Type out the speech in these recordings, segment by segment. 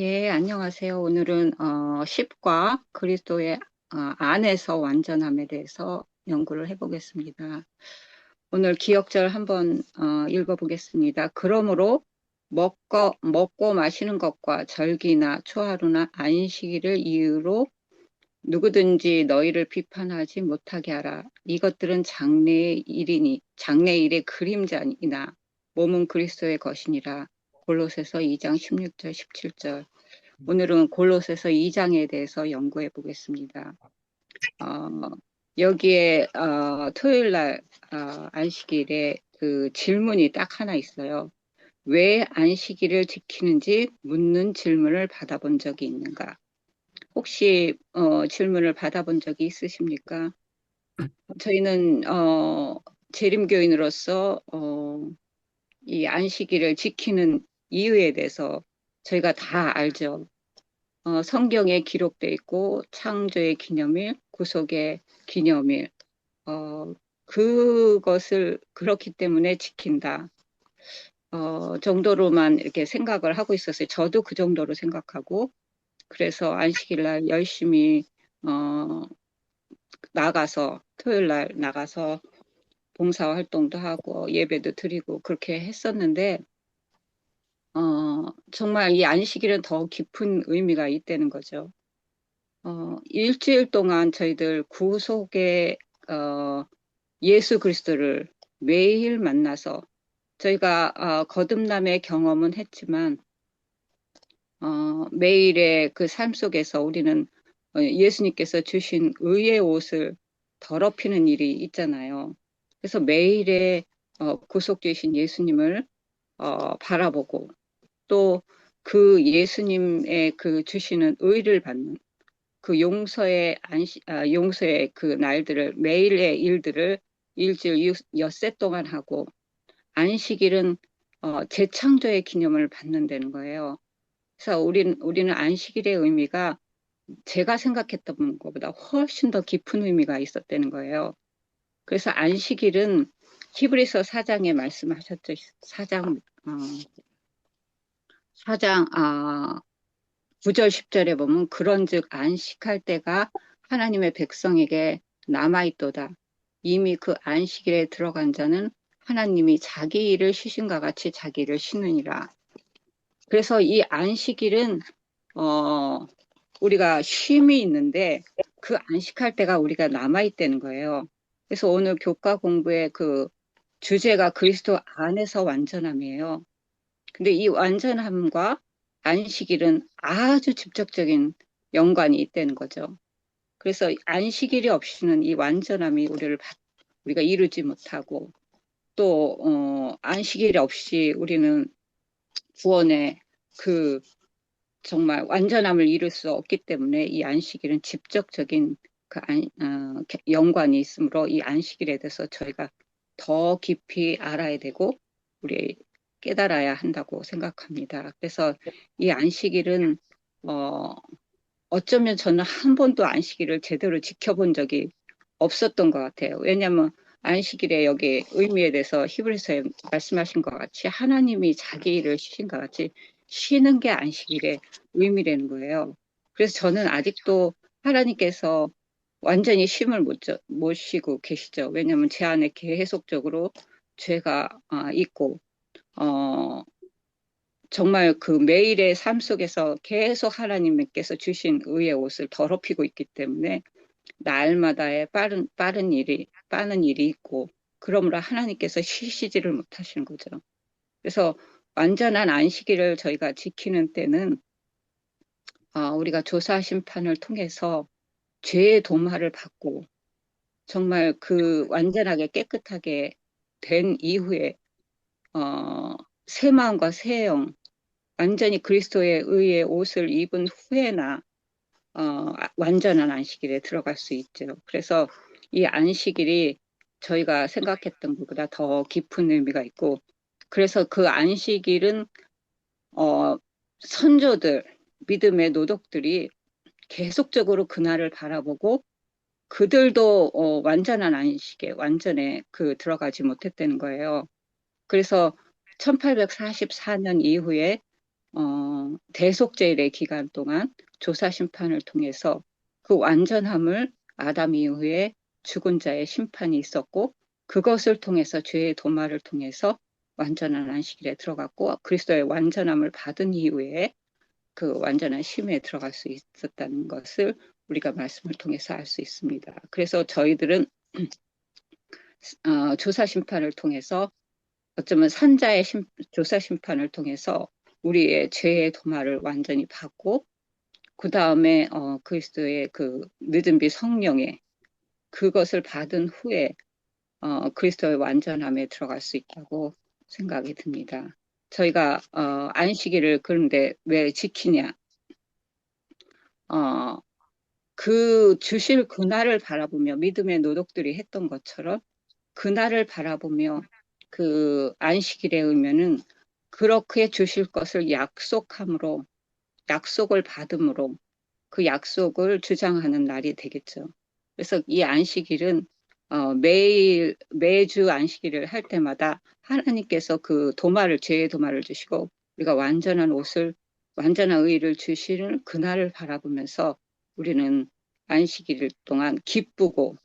예, 안녕하세요. 오늘은 10과 그리스도의 안에서 완전함에 대해서 연구를 해보겠습니다. 오늘 기억절 한번 읽어보겠습니다. 그러므로 먹고 마시는 것과 절기나 초하루나 안식일을 이유로 누구든지 너희를 비판하지 못하게 하라. 이것들은 장래일의 그림자이나 몸은 그리스도의 것이니라. 골로새서 2장 16절 17절. 오늘은 골로새서 2장에 대해서 연구해 보겠습니다. 어, 여기에 토요일 날 안식일에 그 질문이 딱 하나 있어요. 왜 안식일을 지키는지 묻는 질문을 받아본 적이 있는가? 혹시 질문을 받아본 적이 있으십니까? 저희는 재림교인으로서 이 안식일을 지키는 이유에 대해서 저희가 다 알죠. 성경에 기록돼 있고 창조의 기념일, 구속의 기념일, 그것을 그렇기 때문에 지킨다. 정도로만 이렇게 생각을 하고 있었어요. 저도 그 정도로 생각하고 그래서 안식일 날 열심히 어, 나가서 토요일 날 나가서 봉사 활동도 하고 예배도 드리고 그렇게 했었는데 정말 이 안식일은 더 깊은 의미가 있다는 거죠. 일주일 동안 저희들 구속의 예수 그리스도를 매일 만나서 저희가 거듭남의 경험은 했지만 매일의 그 삶 속에서 우리는 예수님께서 주신 의의 옷을 더럽히는 일이 있잖아요. 그래서 매일의 구속주이신 예수님을 바라보고 또 그 예수님의 그 주시는 의를 받는 그 용서의 그 날들을 매일의 일들을 일주일 엿새 동안 하고 안식일은 재창조의 기념을 받는다는 거예요. 그래서 우리는 안식일의 의미가 제가 생각했던 것보다 훨씬 더 깊은 의미가 있었다는 거예요. 그래서 안식일은 히브리서 4장에 말씀하셨죠. 4장, 4장, 9절 10절에 보면 그런즉 안식할 때가 하나님의 백성에게 남아있도다. 이미 그 안식일에 들어간 자는 하나님이 자기 일을 쉬신과 같이 자기 일을 쉬느니라. 그래서 이 안식일은 우리가 쉼이 있는데 그 안식할 때가 우리가 남아있다는 거예요. 그래서 오늘 교과 공부의 그 주제가 그리스도 안에서 완전함이에요. 근데 이 완전함과 안식일은 아주 직접적인 연관이 있다는 거죠. 그래서 안식일이 없이는 이 완전함이 우리가 이루지 못하고 또 안식일이 없이 우리는 구원의 그 정말 완전함을 이룰 수 없기 때문에 이 안식일은 직접적인 연관이 있으므로 이 안식일에 대해서 저희가 더 깊이 알아야 되고 우리 깨달아야 한다고 생각합니다. 그래서 이 안식일은 어, 어쩌면 저는 한 번도 안식일을 제대로 지켜본 적이 없었던 것 같아요. 왜냐하면 안식일의 여기 의미에 대해서 히브리서에 말씀하신 것 같이 하나님이 자기 일을 쉬신 것 같이 쉬는 게 안식일의 의미라는 거예요. 그래서 저는 아직도 하나님께서 완전히 쉼을 못 쉬고 계시죠. 왜냐하면 제 안에 계속적으로 죄가 있고 어, 정말 그 매일의 삶 속에서 계속 하나님께서 주신 의의 옷을 더럽히고 있기 때문에 날마다의 빠른 일이 있고, 그러므로 하나님께서 쉬시지를 못하시는 거죠. 그래서 완전한 안식일을 저희가 지키는 때는, 우리가 조사 심판을 통해서 죄의 도마를 받고, 정말 그 완전하게 깨끗하게 된 이후에, 어, 새 마음과 새 영, 완전히 그리스도의 의의 옷을 입은 후에나 완전한 안식일에 들어갈 수 있죠. 그래서 이 안식일이 저희가 생각했던 것보다 더 깊은 의미가 있고, 그래서 그 안식일은 어, 선조들, 믿음의 노독들이 계속적으로 그날을 바라보고 그들도 완전한 안식에 완전에 들어가지 못했다는 거예요. 그래서 1844년 이후에 대속죄일의 기간 동안 조사 심판을 통해서 그 완전함을 아담 이후에 죽은 자의 심판이 있었고 그것을 통해서 죄의 도말을 통해서 완전한 안식일에 들어갔고 그리스도의 완전함을 받은 이후에 그 완전한 쉼에 들어갈 수 있었다는 것을 우리가 말씀을 통해서 알 수 있습니다. 그래서 저희들은 조사 심판을 통해서 어쩌면 산자의 조사 심판을 통해서 우리의 죄의 도말을 완전히 받고 그 다음에 그리스도의 그 늦은 비 성령의 그것을 받은 후에 그리스도의 완전함에 들어갈 수 있다고 생각이 듭니다. 저희가 안식일을 그런데 왜 지키냐? 어, 그 주실 그날을 바라보며 믿음의 노dok들이 했던 것처럼 그날을 바라보며 그 안식일에 의면은 그렇게 주실 것을 약속함으로 약속을 받음으로 그 약속을 주장하는 날이 되겠죠. 그래서 이 안식일은 매주 안식일을 할 때마다 하나님께서 그 도마를, 죄의 도마를 주시고 우리가 완전한 옷을, 완전한 의를 주시는 그날을 바라보면서 우리는 안식일 동안 기쁘고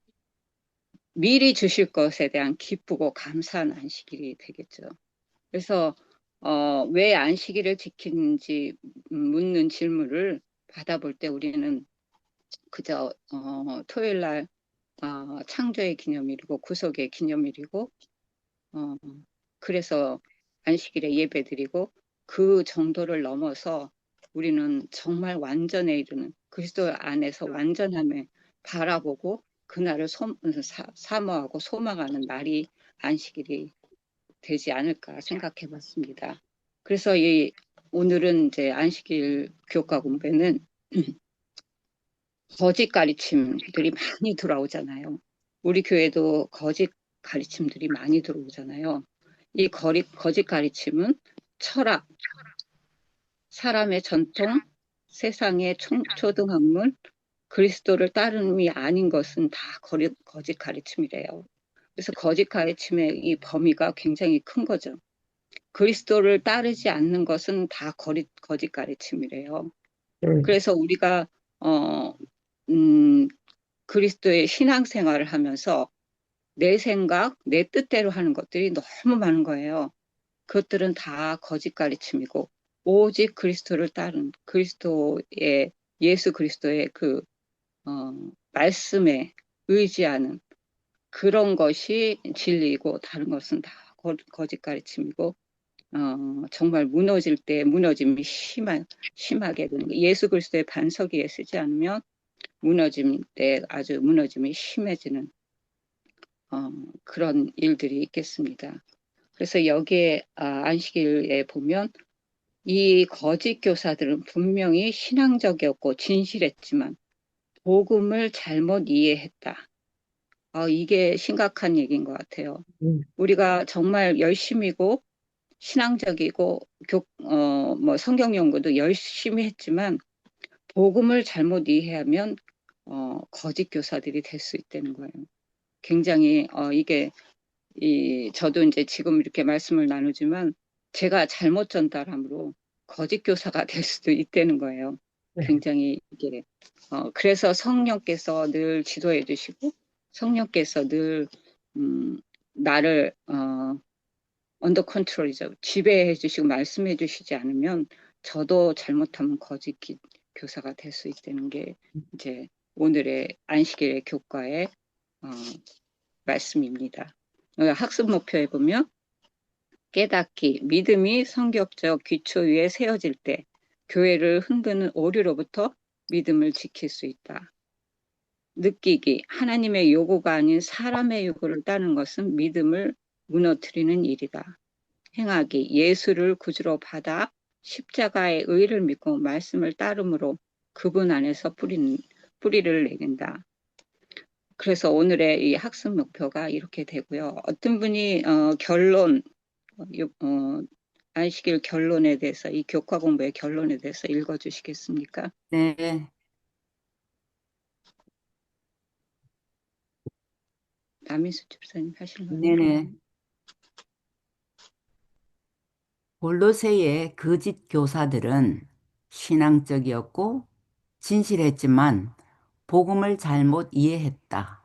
미리 주실 것에 대한 기쁘고 감사한 안식일이 되겠죠. 그래서 왜 안식일을 지키는지 묻는 질문을 받아볼 때 우리는 그저 토요일 날 창조의 기념일이고 구속의 기념일이고 어, 그래서 안식일에 예배드리고 그 정도를 넘어서 우리는 정말 완전에 이르는 그리스도 안에서 완전함에 바라보고 그날을 사모하고 소망하는 날이 안식일이 되지 않을까 생각해 봤습니다. 그래서 오늘은 이제 안식일 교과 공부에는 거짓 가르침들이 많이 들어오잖아요. 우리 교회도 거짓 가르침들이 많이 들어오잖아요. 이 거짓 가르침은 철학, 사람의 전통, 세상의 초등학문, 그리스도를 따름이 아닌 것은 다 거짓 가르침이래요. 그래서 거짓 가르침의 이 범위가 굉장히 큰 거죠. 그리스도를 따르지 않는 것은 다 거짓 가르침이래요. 그래서 우리가 어, 음, 그리스도의 신앙생활을 하면서 내 생각, 내 뜻대로 하는 것들이 너무 많은 거예요. 그것들은 다 거짓 가르침이고 오직 그리스도를 따른 그리스도의 예수 그리스도의 그 말씀에 의지하는 그런 것이 진리이고 다른 것은 다 거짓 가르침이고 정말 무너질 때 무너짐이 심하게 되는 거. 예수 그리스도의 반석 위에 쓰지 않으면 무너짐 때 아주 무너짐이 심해지는 그런 일들이 있겠습니다. 그래서 여기에 안식일에 보면 이 거짓 교사들은 분명히 신앙적이었고 진실했지만 복음을 잘못 이해했다. 이게 심각한 얘기인 것 같아요. 우리가 정말 열심이고 신앙적이고 뭐 성경 연구도 열심히 했지만 복음을 잘못 이해하면 거짓 교사들이 될 수 있다는 거예요. 굉장히 이게 저도 이제 지금 이렇게 말씀을 나누지만 제가 잘못 전달함으로 거짓 교사가 될 수도 있다는 거예요. 굉장히 이게 그래서 성령께서 늘 지도해 주시고 성령께서 늘 나를 언더 컨트롤이죠. 지배해 주시고 말씀해 주시지 않으면 저도 잘못하면 거짓 교사가 될 수 있다는 게 이제 오늘의 안식일의 교과의 어, 말씀입니다. 학습 목표에 보면 깨닫기, 믿음이 성격적 기초 위에 세워질 때 교회를 흔드는 오류로부터 믿음을 지킬 수 있다. 느끼기, 하나님의 요구가 아닌 사람의 요구를 따르는 것은 믿음을 무너뜨리는 일이다. 행하기, 예수를 구주로 받아 십자가의 의를 믿고 말씀을 따름으로 그분 안에서 뿌리를 내린다. 그래서 오늘의 이 학습 목표가 이렇게 되고요. 어떤 분이 안식일 결론에 대해서 이 교과 공부의 결론에 대해서 읽어주시겠습니까? 네, 남인수 집사님 하실래요? 네네. 골로새의 거짓 교사들은 신앙적이었고 진실했지만 복음을 잘못 이해했다.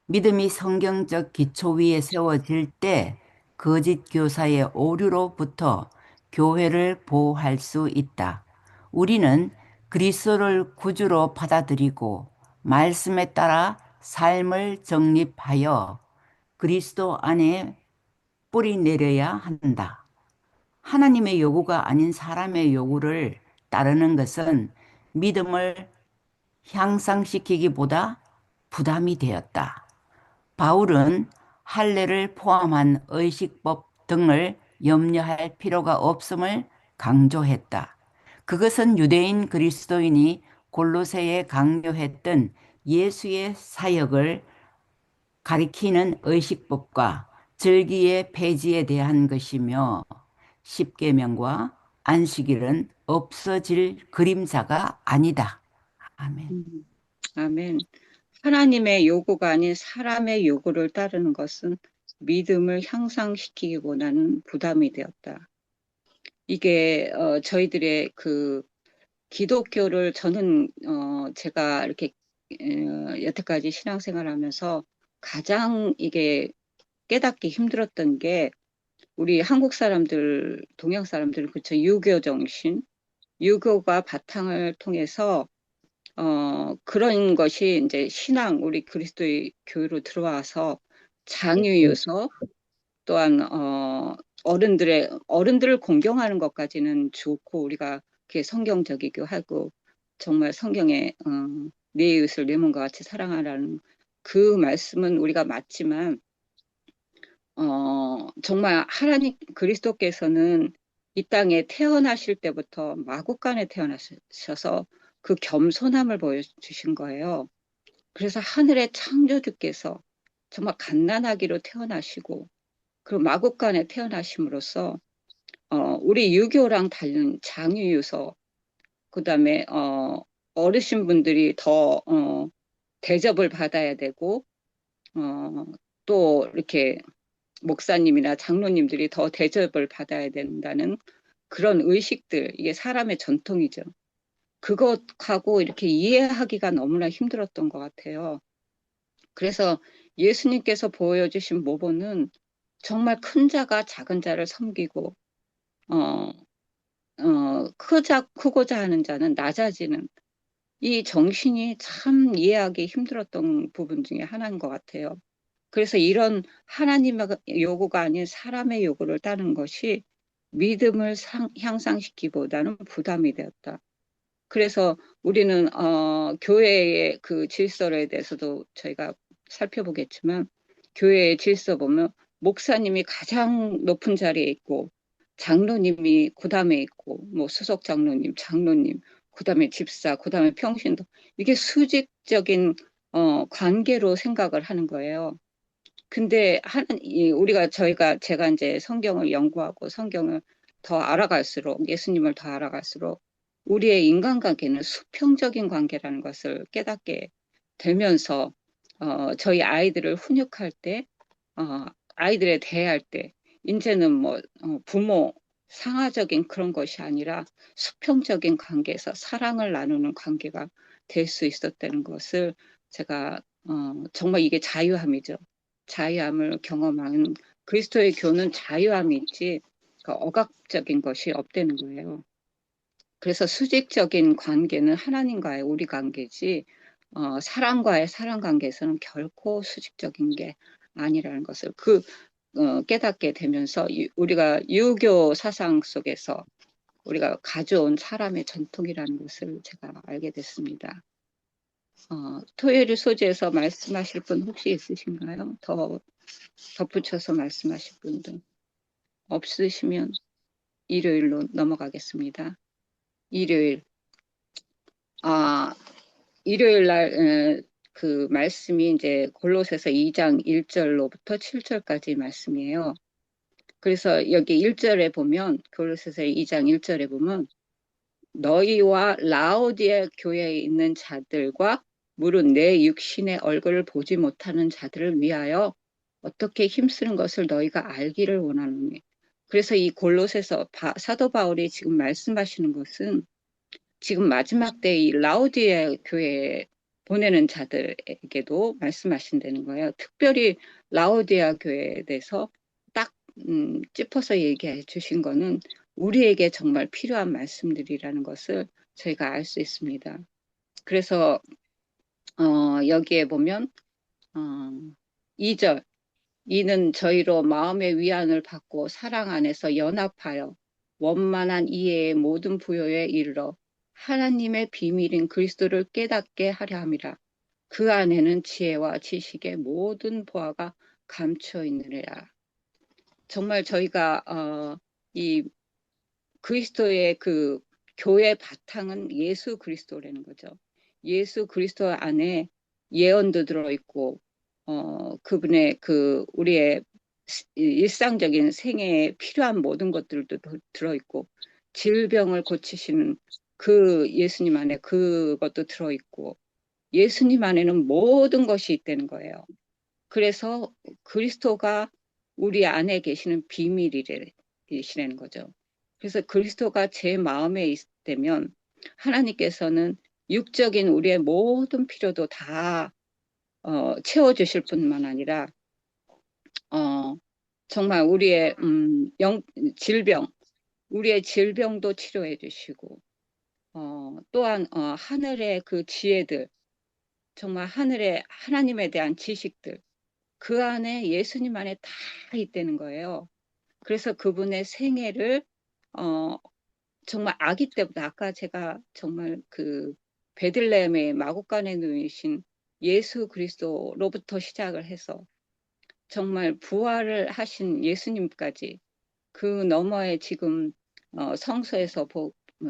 믿음이 성경적 기초 위에 세워질 때 거짓 교사의 오류로부터 교회를 보호할 수 있다. 우리는 그리스도를 구주로 받아들이고 말씀에 따라 삶을 정립하여 그리스도 안에 뿌리 내려야 한다. 하나님의 요구가 아닌 사람의 요구를 따르는 것은 믿음을 향상시키기보다 부담이 되었다. 바울은 할례를 포함한 의식법 등을 염려할 필요가 없음을 강조했다. 그것은 유대인 그리스도인이 골로새에 강요했던 예수의 사역을 가리키는 의식법과 절기의 폐지에 대한 것이며 십계명과 안식일은 없어질 그림자가 아니다. 아멘. 음, 아멘. 하나님의 요구가 아닌 사람의 요구를 따르는 것은 믿음을 향상시키기보다는 부담이 되었다. 이게 저희들의 그 기독교를 저는 제가 이렇게 여태까지 신앙생활하면서 가장 이게 깨닫기 힘들었던 게 우리 한국 사람들, 동양 사람들 그쵸 유교 정신, 유교가 바탕을 통해서 그런 것이 이제 신앙 우리 그리스도의 교회로 들어와서 장유유서 또한 어른들을 공경하는 것까지는 좋고 우리가 그게 성경적이고 하고 정말 성경에 내 이웃을 내 몸과 같이 사랑하라는 그 말씀은 우리가 맞지만 정말 하나님 그리스도께서는 이 땅에 태어나실 때부터 마국간에 태어나셔서 그 겸손함을 보여주신 거예요. 그래서 하늘의 창조주께서 정말 갓난아기로 태어나시고 그 마국간에 태어나심으로써 우리 유교랑 다른 장유유서 그다음에 어르신분들이 더 대접을 받아야 되고 또 이렇게 목사님이나 장로님들이 더 대접을 받아야 된다는 그런 의식들 이게 사람의 전통이죠. 그것하고 이렇게 이해하기가 너무나 힘들었던 것 같아요. 그래서 예수님께서 보여주신 모범은 정말 큰 자가 작은 자를 섬기고 어, 크고자 하는 자는 낮아지는 이 정신이 참 이해하기 힘들었던 부분 중에 하나인 것 같아요. 그래서 이런 하나님의 요구가 아닌 사람의 요구를 따르는 것이 믿음을 향상시키기보다는 부담이 되었다. 그래서 우리는 교회의 그 질서에 대해서도 저희가 살펴보겠지만 교회의 질서 보면 목사님이 가장 높은 자리에 있고 장로님이 그다음에 있고 뭐 수석 장로님, 장로님, 그다음에 집사, 그다음에 평신도 이게 수직적인 관계로 생각을 하는 거예요. 근데 우리가 제가 이제 성경을 연구하고 성경을 더 알아갈수록 예수님을 더 알아갈수록 우리의 인간관계는 수평적인 관계라는 것을 깨닫게 되면서 저희 아이들을 훈육할 때 아이들에 대할 때 이제는 뭐 부모 상하적인 그런 것이 아니라 수평적인 관계에서 사랑을 나누는 관계가 될 수 있었다는 것을 제가 정말 이게 자유함이죠. 자유함을 경험하는 그리스도의 교는 자유함이 있지 그 억압적인 것이 없다는 거예요. 그래서 수직적인 관계는 하나님과의 우리 관계지 사람과의 사람 관계에서는 결코 수직적인 게 아니라는 것을 깨닫게 되면서 우리가 유교 사상 속에서 우리가 가져온 사람의 전통이라는 것을 제가 알게 됐습니다. 토요일 소재에서 말씀하실 분 혹시 있으신가요? 더 덧붙여서 말씀하실 분들 없으시면 일요일로 넘어가겠습니다. 일요일, 아, 일요일 날, 그 말씀이 이제 골로새서 2장 1절로부터 7절까지 말씀이에요. 그래서 여기 1절에 보면, 골로새서 2장 1절에 보면, 너희와 라오디아 교회에 있는 자들과 무릇 내 육신의 얼굴을 보지 못하는 자들을 위하여 어떻게 힘쓰는 것을 너희가 알기를 원하노니 그래서 이 골로새서 사도 바울이 지금 말씀하시는 것은 지금 마지막 때 이 라오디에 교회에 보내는 자들에게도 말씀하신다는 거예요. 특별히 라오디아 교회에 대해서 딱 짚어서 얘기해 주신 거는 우리에게 정말 필요한 말씀들이라는 것을 저희가 알 수 있습니다. 그래서 여기에 보면 어, 2절 이는 저희로 마음의 위안을 받고 사랑 안에서 연합하여 원만한 이해의 모든 부요에 이르러 하나님의 비밀인 그리스도를 깨닫게 하려 함이라. 그 안에는 지혜와 지식의 모든 보화가 감추어 있느니라. 정말 저희가 이 그리스도의 그 교회 바탕은 예수 그리스도라는 거죠. 예수 그리스도 안에 예언도 들어있고 그분의 그 우리의 일상적인 생애에 필요한 모든 것들도 들어있고 질병을 고치시는 그 예수님 안에 그것도 들어있고 예수님 안에는 모든 것이 있다는 거예요. 그래서 그리스도가 우리 안에 계시는 비밀이시라는 거죠. 그래서 그리스도가 제 마음에 있다면 하나님께서는 육적인 우리의 모든 필요도 다 채워주실 뿐만 아니라 정말 우리의 질병, 우리의 질병도 치료해 주시고 또한 하늘의 그 지혜들, 정말 하늘의 하나님에 대한 지식들 그 안에 예수님 안에 다 있다는 거예요. 그래서 그분의 생애를 정말 아기 때부터 아까 제가 정말 그 베들레헴의 마구간에 누이신 예수 그리스도로부터 시작을 해서 정말 부활을 하신 예수님까지 그 너머에 지금 성소에서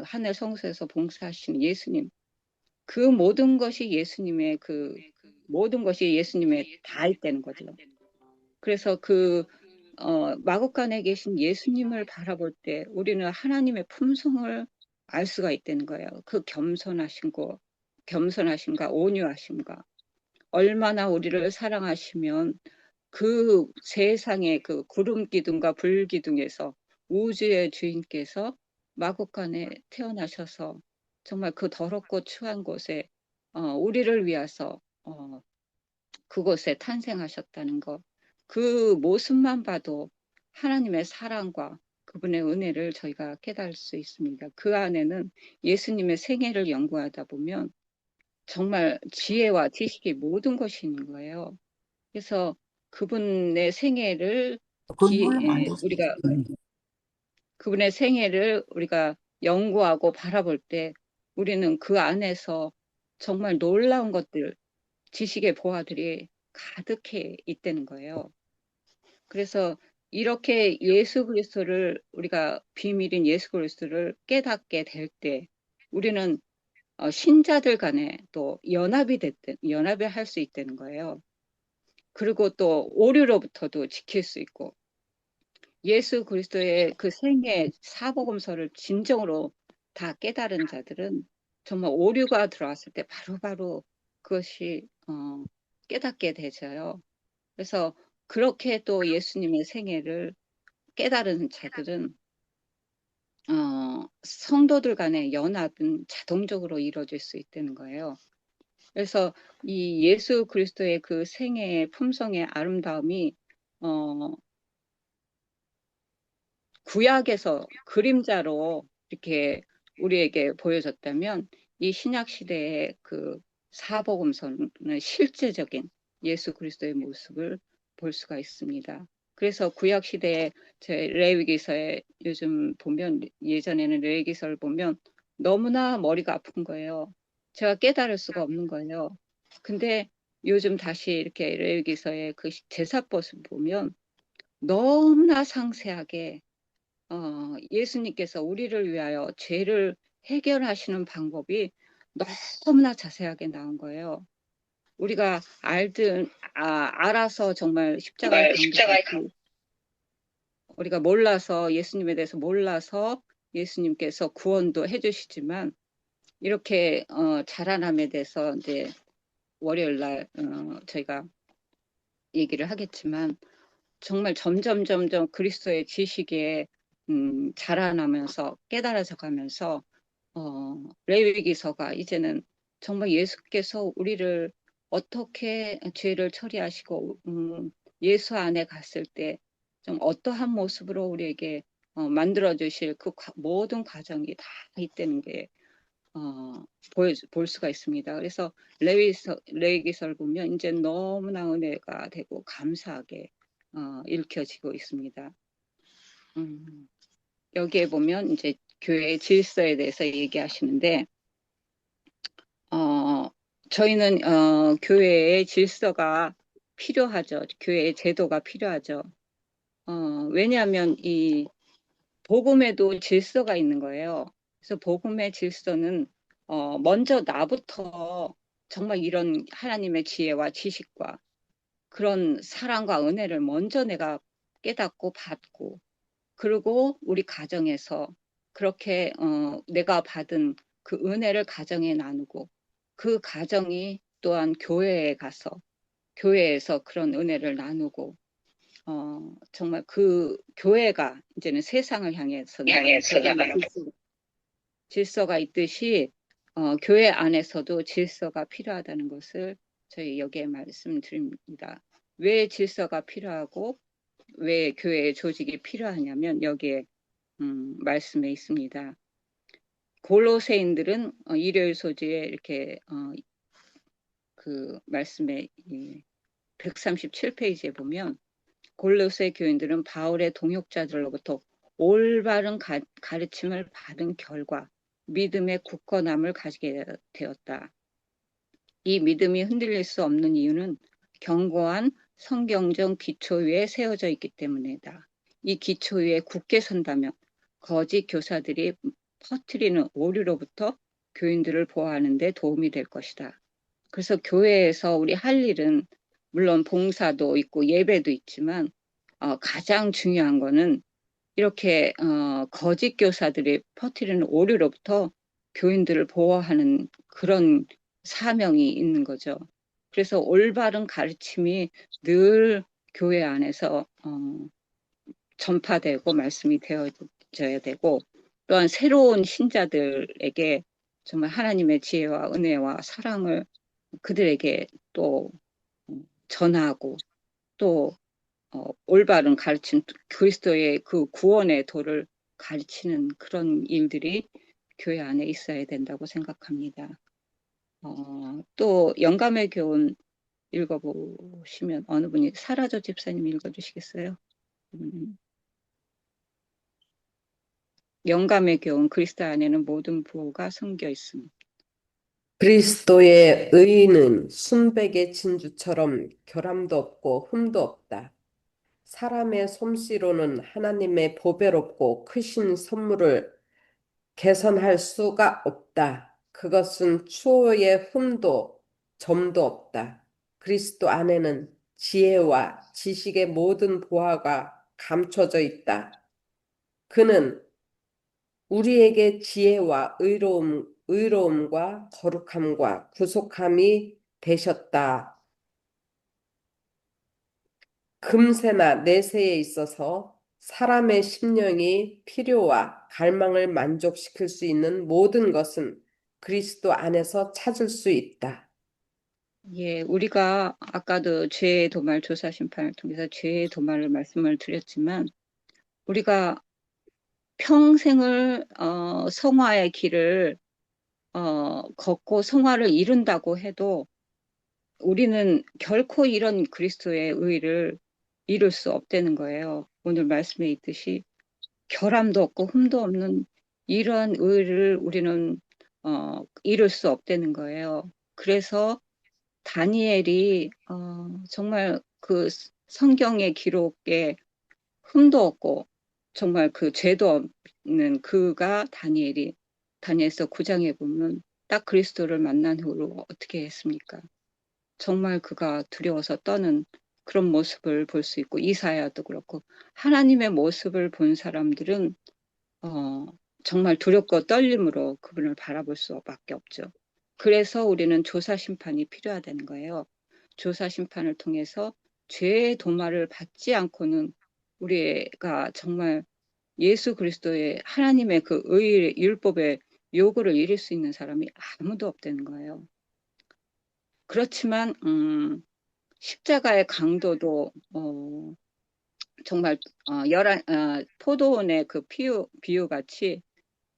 하늘 성소에서 봉사하신 예수님 그 모든 것이 예수님의 그 모든 것이 예수님의 다 있다는 거죠. 그래서 그 마구간에 계신 예수님을 바라볼 때 우리는 하나님의 품성을 알 수가 있다는 거예요. 그 겸손하심과 온유하심과 얼마나 우리를 사랑하시면 그 세상의 그 구름 기둥과 불 기둥에서 우주의 주인께서 마구간에 태어나셔서 정말 그 더럽고 추한 곳에 우리를 위해서 그곳에 탄생하셨다는 것. 그 모습만 봐도 하나님의 사랑과 그분의 은혜를 저희가 깨달을 수 있습니다. 그 안에는 예수님의 생애를 연구하다 보면 정말 지혜와 지식이 모든 것이 있는 거예요. 그래서 그분의 생애를 건물로 만들 수 우리가 있어요. 그분의 생애를 우리가 연구하고 바라볼 때 우리는 그 안에서 정말 놀라운 것들, 지식의 보화들이 가득해 있다는 거예요. 그래서 이렇게 예수 그리스도를 우리가 비밀인 예수 그리스도를 깨닫게 될 때 우리는 신자들 간에 또 연합이 할 수 있다는 거예요. 그리고 또 오류로부터도 지킬 수 있고 예수 그리스도의 그 생애 사복음서를 진정으로 다 깨달은 자들은 정말 오류가 들어왔을 때 바로바로 그것이 깨닫게 되져요. 그래서 그렇게 또 예수님의 생애를 깨달은 자들은 성도들 간의 연합은 자동적으로 이루어질 수 있다는 거예요. 그래서 이 예수 그리스도의 그 생애의 품성의 아름다움이 구약에서 그림자로 이렇게 우리에게 보여졌다면 이 신약 시대의 그 사복음서는 실제적인 예수 그리스도의 모습을 볼 수가 있습니다. 그래서 구약 시대에 제 레위기서에 요즘 보면 예전에는 레위기서를 보면 너무나 머리가 아픈 거예요. 제가 깨달을 수가 없는 거예요. 근데 요즘 다시 이렇게 레위기서의 그 제사법을 보면 너무나 상세하게 예수님께서 우리를 위하여 죄를 해결하시는 방법이 너무나 자세하게 나온 거예요. 우리가 알아서 정말 십자가에 간 것 같이 우리가 몰라서 예수님에 대해서 몰라서 예수님께서 구원도 해주시지만 이렇게 자라남에 대해서 이제 월요일 날 저희가 얘기를 하겠지만 정말 점점 그리스도의 지식에 자라나면서 깨달아져 가면서 레위기서가 이제는 정말 예수께서 우리를 어떻게 죄를 처리하시고 예수 안에 갔을 때 좀 어떠한 모습으로 우리에게 만들어 주실 그 모든 과정이 다 있다는 게 볼 수가 있습니다. 그래서 레위기서를 보면 이제 너무나 은혜가 되고 감사하게 읽혀지고 있습니다. 음, 여기에 보면 이제 교회의 질서에 대해서 얘기하시는데 어, 저희는 교회의 질서가 필요하죠. 교회의 제도가 필요하죠. 왜냐하면 이 복음에도 질서가 있는 거예요. 그래서 복음의 질서는 먼저 나부터 정말 이런 하나님의 지혜와 지식과 그런 사랑과 은혜를 먼저 내가 깨닫고 받고 그리고 우리 가정에서 그렇게 내가 받은 그 은혜를 가정에 나누고 그 가정이 또한 교회에 가서 교회에서 그런 은혜를 나누고 정말 그 교회가 이제는 세상을 향해서 나가는 그런 질서가 있듯이 교회 안에서도 질서가 필요하다는 것을 저희 여기에 말씀드립니다. 왜 질서가 필요하고 왜 교회의 조직이 필요하냐면 여기에 말씀에 있습니다. 골로새인들은 일요일 소지에 이렇게 그 말씀에 137페이지에 보면 골로새 교인들은 바울의 동역자들로부터 올바른 가르침을 받은 결과 믿음의 굳건함을 가지게 되었다. 이 믿음이 흔들릴 수 없는 이유는 견고한 성경적 기초 위에 세워져 있기 때문이다. 이 기초 위에 굳게 선다면 거짓 교사들이 퍼뜨리는 오류로부터 교인들을 보호하는 데 도움이 될 것이다. 그래서 교회에서 우리 할 일은 물론 봉사도 있고 예배도 있지만 가장 중요한 거는 이렇게 거짓 교사들이 퍼뜨리는 오류로부터 교인들을 보호하는 그런 사명이 있는 거죠. 그래서 올바른 가르침이 늘 교회 안에서 전파되고 말씀이 되어져야 되고 또한 새로운 신자들에게 정말 하나님의 지혜와 은혜와 사랑을 그들에게 또 전하고 또 올바른 가르침, 그리스도의 그 구원의 도를 가르치는 그런 일들이 교회 안에 있어야 된다고 생각합니다. 또 영감의 교훈 읽어보시면 어느 분이 사라져 집사님 읽어주시겠어요? 영감의 교훈 그리스도 안에는 모든 부호가 숨겨 있습니다. 그리스도의 의는 순백의 진주처럼 결함도 없고 흠도 없다. 사람의 솜씨로는 하나님의 보배롭고 크신 선물을 개선할 수가 없다. 그것은 추호의 흠도 점도 없다. 그리스도 안에는 지혜와 지식의 모든 보화가 감춰져 있다. 그는 우리에게 지혜와 의로움과 거룩함과 구속함이 되셨다. 금세나 내세에 있어서 사람의 심령이 필요와 갈망을 만족시킬 수 있는 모든 것은 그리스도 안에서 찾을 수 있다. 예, 우리가 아까도 죄의 도말 조사 심판을 통해서 죄의 도말을 말씀을 드렸지만 우리가 평생을 성화의 길을 걷고 성화를 이룬다고 해도 우리는 결코 이런 그리스도의 의를 이룰 수 없다는 거예요. 오늘 말씀에 있듯이 결함도 없고 흠도 없는 이러한 의를 우리는 이룰 수 없다는 거예요. 그래서 다니엘이 정말 그 성경의 기록에 흠도 없고 정말 그 죄도 없는 그가 다니엘서 9장에 보면 딱 그리스도를 만난 후로 어떻게 했습니까? 정말 그가 두려워서 떠는 그런 모습을 볼 수 있고 이사야도 그렇고 하나님의 모습을 본 사람들은 정말 두렵고 떨림으로 그분을 바라볼 수밖에 없죠. 그래서 우리는 조사 심판이 필요하다는 거예요. 조사 심판을 통해서 죄의 도마를 받지 않고는 우리가 정말 예수 그리스도의 하나님의 그 의 율법의 요구를 이룰 수 있는 사람이 아무도 없다는 거예요. 그렇지만 십자가의 강도도 정말 포도원의 그 비유 같이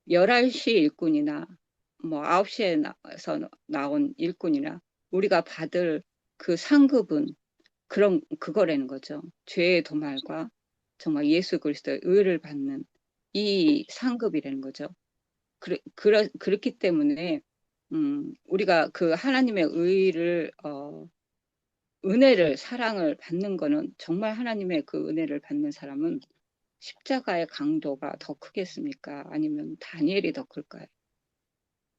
11시 일꾼이나 뭐 9시에서 나온 일꾼이나 우리가 받을 그 상급은 그거라는 거죠. 죄의 도말과 정말 예수 그리스도의 의를 받는 이 상급이라는 거죠. 그렇기 때문에 우리가 그 하나님의 은혜를 사랑을 받는 거는 정말 하나님의 그 은혜를 받는 사람은 십자가의 강도가 더 크겠습니까? 아니면 다니엘이 더 클까요?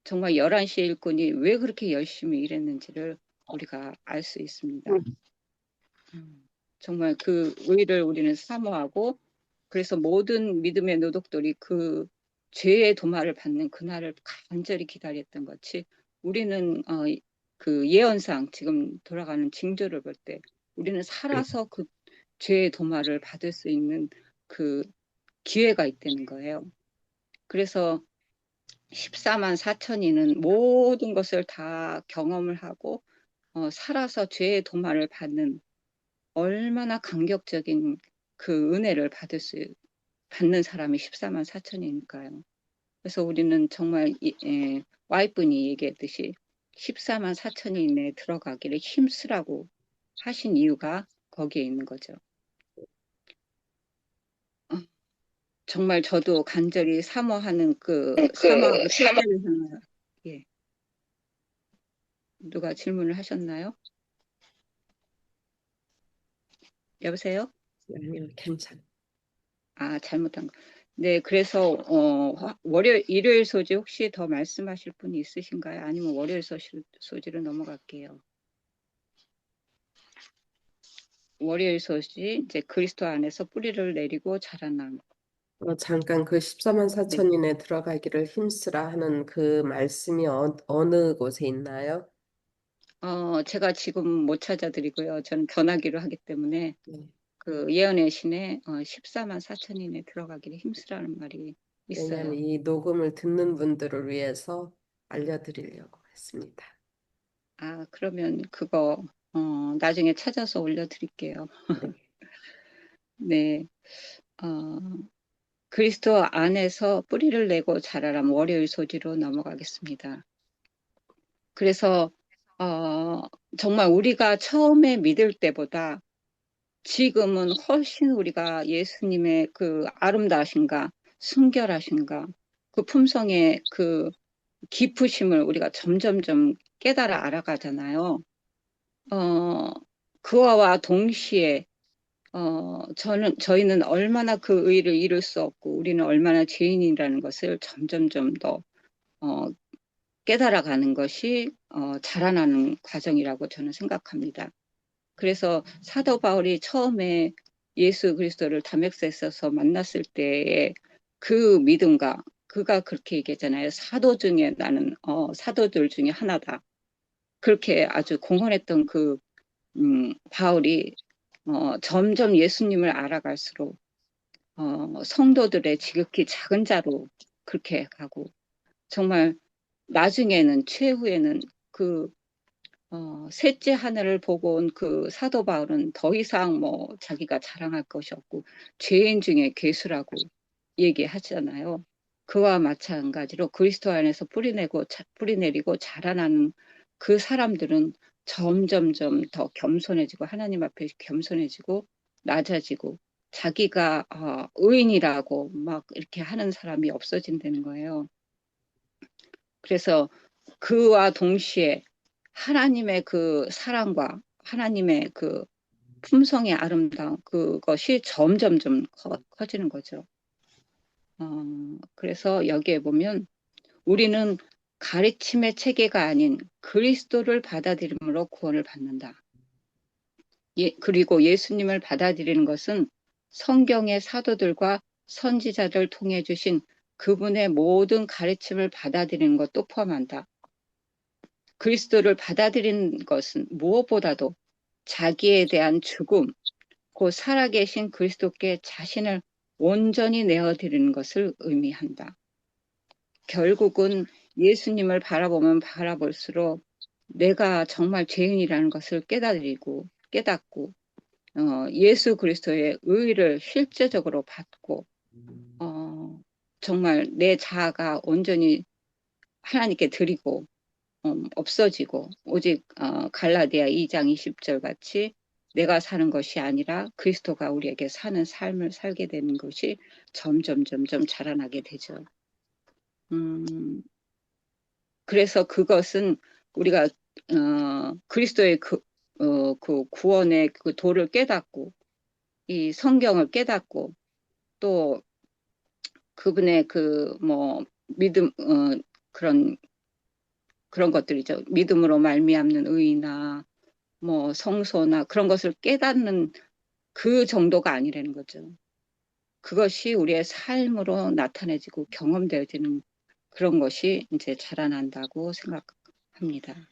정말 11시 일꾼이 왜 그렇게 열심히 일했는지를 우리가 알 수 있습니다. 정말 그 의를 우리는 사모하고 그래서 모든 믿음의 노독들이 그 죄의 도마를 받는 그날을 간절히 기다렸던 것이 우리는 그 예언상 지금 돌아가는 징조를 볼 때 우리는 살아서 그 죄의 도마를 받을 수 있는 그 기회가 있다는 거예요. 그래서 14만 4천인은 모든 것을 다 경험을 하고 살아서 죄의 도마를 받는 얼마나 감격적인 그 은혜를 받는 사람이 14만 4천이니까요. 그래서 우리는 정말 와이프니 얘기했듯이 14만 4천인에 들어가기를 힘쓰라고 하신 이유가 거기에 있는 거죠. 정말 저도 간절히 사모하는 사모하고 싶다는 예. 누가 질문을 하셨나요? 여보세요? 아니요, 괜찮아. 잘못한 거. 네, 그래서 일요일 소지 혹시 더 말씀하실 분이 있으신가요? 아니면 월요일 소지로 넘어갈게요. 월요일 소지 이제 그리스도 안에서 뿌리를 내리고 자라남. 잠깐 그 14만 네. 4천인에 들어가기를 힘쓰라 하는 그 말씀이 어느 곳에 있나요? 제가 지금 못 찾아드리고요. 저는 변하기로 하기 때문에 네. 그 예언의 신에 14만 4천인에 들어가기를 힘쓰라는 말이 왜냐하면 있어요. 이 녹음을 듣는 분들을 위해서 알려드리려고 했습니다. 그러면 그거 나중에 찾아서 올려드릴게요. 네. 네. 어, 그리스도 안에서 뿌리를 내고 자라람 월요일 소지로 넘어가겠습니다. 그래서 정말 우리가 처음에 믿을 때보다 지금은 훨씬 우리가 예수님의 그 아름다우신가, 순결하신가, 그 품성의 그 깊으심을 우리가 점점점 깨달아 알아가잖아요. 그와 동시에 저희는 얼마나 그 의를 이룰 수 없고 우리는 얼마나 죄인이라는 것을 점점점 더 깨달아가는 것이 자라나는 과정이라고 저는 생각합니다. 그래서 사도 바울이 처음에 예수 그리스도를 다메섹에서 만났을 때의 그 믿음과 그가 그렇게 얘기했잖아요. 사도 중에 나는 사도들 중에 하나다. 그렇게 아주 공언했던 그 바울이 점점 예수님을 알아갈수록 성도들의 지극히 작은 자로 그렇게 가고 정말 나중에는 최후에는 그 셋째 하늘을 보고 온 그 사도 바울은 더 이상 뭐 자기가 자랑할 것이 없고 죄인 중에 괴수라고 얘기하잖아요. 그와 마찬가지로 그리스도 안에서 뿌리내리고 자라나는 그 사람들은 점점점 더 겸손해지고 하나님 앞에 겸손해지고 낮아지고 자기가 의인이라고 막 이렇게 하는 사람이 없어진다는 거예요. 그래서 그와 동시에 하나님의 그 사랑과 하나님의 그 품성의 아름다움 그것이 점점점 커지는 거죠. 그래서 여기에 보면 우리는 가르침의 체계가 아닌 그리스도를 받아들임으로 구원을 받는다. 그리고 예수님을 받아들이는 것은 성경의 사도들과 선지자들 통해 주신 그분의 모든 가르침을 받아들이는 것도 포함한다. 그리스도를 받아들이는 것은 무엇보다도 자기에 대한 죽음, 곧 살아계신 그리스도께 자신을 온전히 내어드리는 것을 의미한다. 결국은 예수님을 바라보면 바라볼수록 내가 정말 죄인이라는 것을 깨닫고 예수 그리스도의 의를 실제적으로 받고 정말 내 자아가 온전히 하나님께 드리고 없어지고 오직 갈라디아 2장 20절 같이 내가 사는 것이 아니라 그리스도가 우리에게 사는 삶을 살게 되는 것이 점점 자라나게 되죠. 그래서 그것은 우리가 그리스도의 그 구원의 그 도를 깨닫고 이 성경을 깨닫고 또 그분의 그 뭐 믿음 그런 것들이죠. 믿음으로 말미암는 의나 뭐 성소나 그런 것을 깨닫는 그 정도가 아니라는 거죠. 그것이 우리의 삶으로 나타내지고 경험되어지는 그런 것이 이제 자라난다고 생각합니다.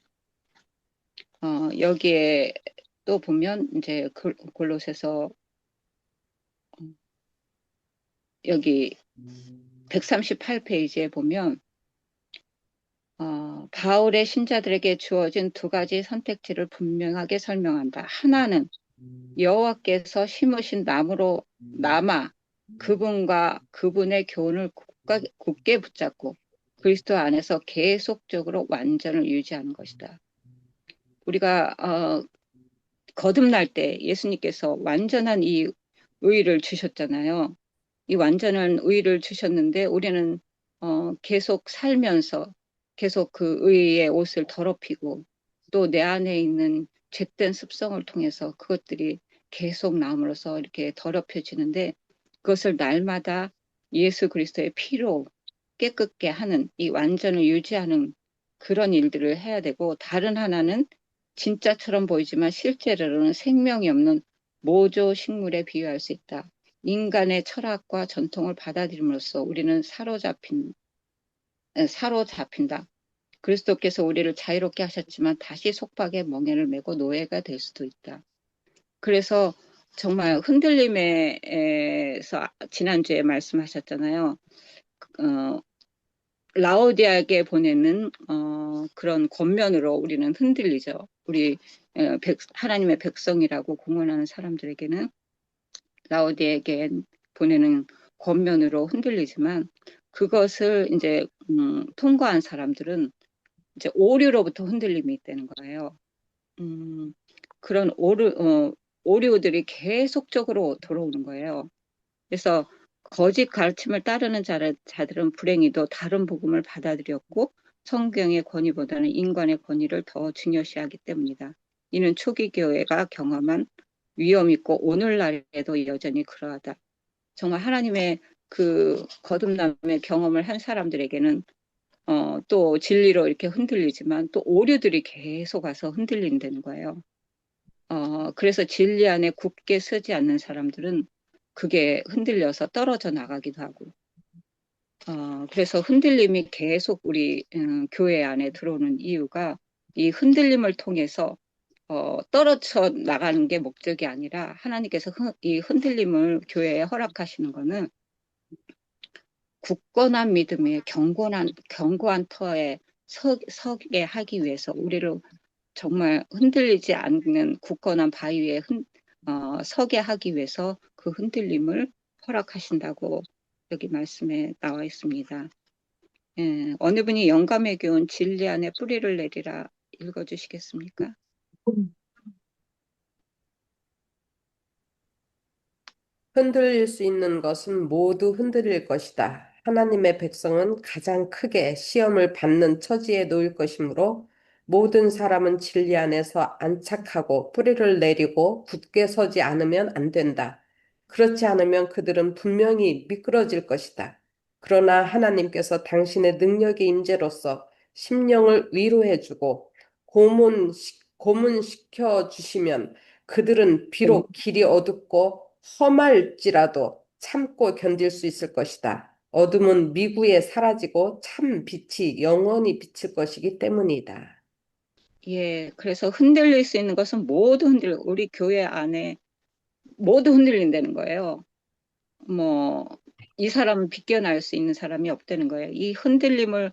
여기에 또 보면 이제 골로새서 여기 138페이지에 보면 바울의 신자들에게 주어진 두 가지 선택지를 분명하게 설명한다. 하나는 여호와께서 심으신 나무로 남아 그분과 그분의 교훈을 굳게 붙잡고 그리스도 안에서 계속적으로 완전을 유지하는 것이다. 우리가 거듭날 때 예수님께서 완전한 이 의를 주셨잖아요. 이 완전한 의를 주셨는데 우리는 계속 살면서 계속 그 의의 옷을 더럽히고 또 내 안에 있는 죄된 습성을 통해서 그것들이 계속 남으로써 이렇게 더럽혀지는데 그것을 날마다 예수 그리스도의 피로 깨끗게 하는 이 완전을 유지하는 그런 일들을 해야 되고 다른 하나는 진짜처럼 보이지만 실제로는 생명이 없는 모조 식물에 비유할 수 있다. 인간의 철학과 전통을 받아들임으로써 우리는 사로잡힌다. 그리스도께서 우리를 자유롭게 하셨지만 다시 속박의 멍에를 메고 노예가 될 수도 있다. 그래서 정말 흔들림에서 지난주에 말씀하셨잖아요. 라오디아에게 보내는 그런 권면으로 우리는 흔들리죠. 우리 하나님의 백성이라고 공언하는 사람들에게는 라오디아에게 보내는 권면으로 흔들리지만 그것을 이제 통과한 사람들은 이제 오류로부터 흔들림이 있다는 거예요. 그런 오류들이 계속적으로 들어오는 거예요. 그래서 거짓 가르침을 따르는 자들은 불행히도 다른 복음을 받아들였고 성경의 권위보다는 인간의 권위를 더 중요시하기 때문이다. 이는 초기 교회가 경험한 위험 있고 오늘날에도 여전히 그러하다. 정말 하나님의 그 거듭남의 경험을 한 사람들에게는 또 진리로 이렇게 흔들리지만 또 오류들이 계속 와서 흔들린다는 거예요. 그래서 진리 안에 굳게 서지 않는 사람들은 그게 흔들려서 떨어져 나가기도 하고 그래서 흔들림이 계속 우리 교회 안에 들어오는 이유가 이 흔들림을 통해서 떨어져 나가는 게 목적이 아니라 하나님께서 이 흔들림을 교회에 허락하시는 거는 굳건한 믿음의 견고한 터에 서게 하기 위해서 우리를 정말 흔들리지 않는 굳건한 바위 위에 서게 하기 위해서 그 흔들림을 허락하신다고 여기 말씀에 나와 있습니다. 예, 어느 분이 영감의 교훈 진리 안에 뿌리를 내리라 읽어주시겠습니까? 흔들릴 수 있는 것은 모두 흔들릴 것이다. 하나님의 백성은 가장 크게 시험을 받는 처지에 놓일 것이므로 모든 사람은 진리 안에서 안착하고 뿌리를 내리고 굳게 서지 않으면 안 된다. 그렇지 않으면 그들은 분명히 미끄러질 것이다. 그러나 하나님께서 당신의 능력의 임재로서 심령을 위로해주고 고문시켜 주시면 그들은 비록 길이 어둡고 험할지라도 참고 견딜 수 있을 것이다. 어둠은 미구에 사라지고 참 빛이 영원히 비칠 것이기 때문이다. 예, 그래서 흔들릴 수 있는 것은 모두 우리 교회 안에 모두 흔들린다는 거예요. 뭐, 이 사람은 비껴날 수 있는 사람이 없다는 거예요. 이 흔들리는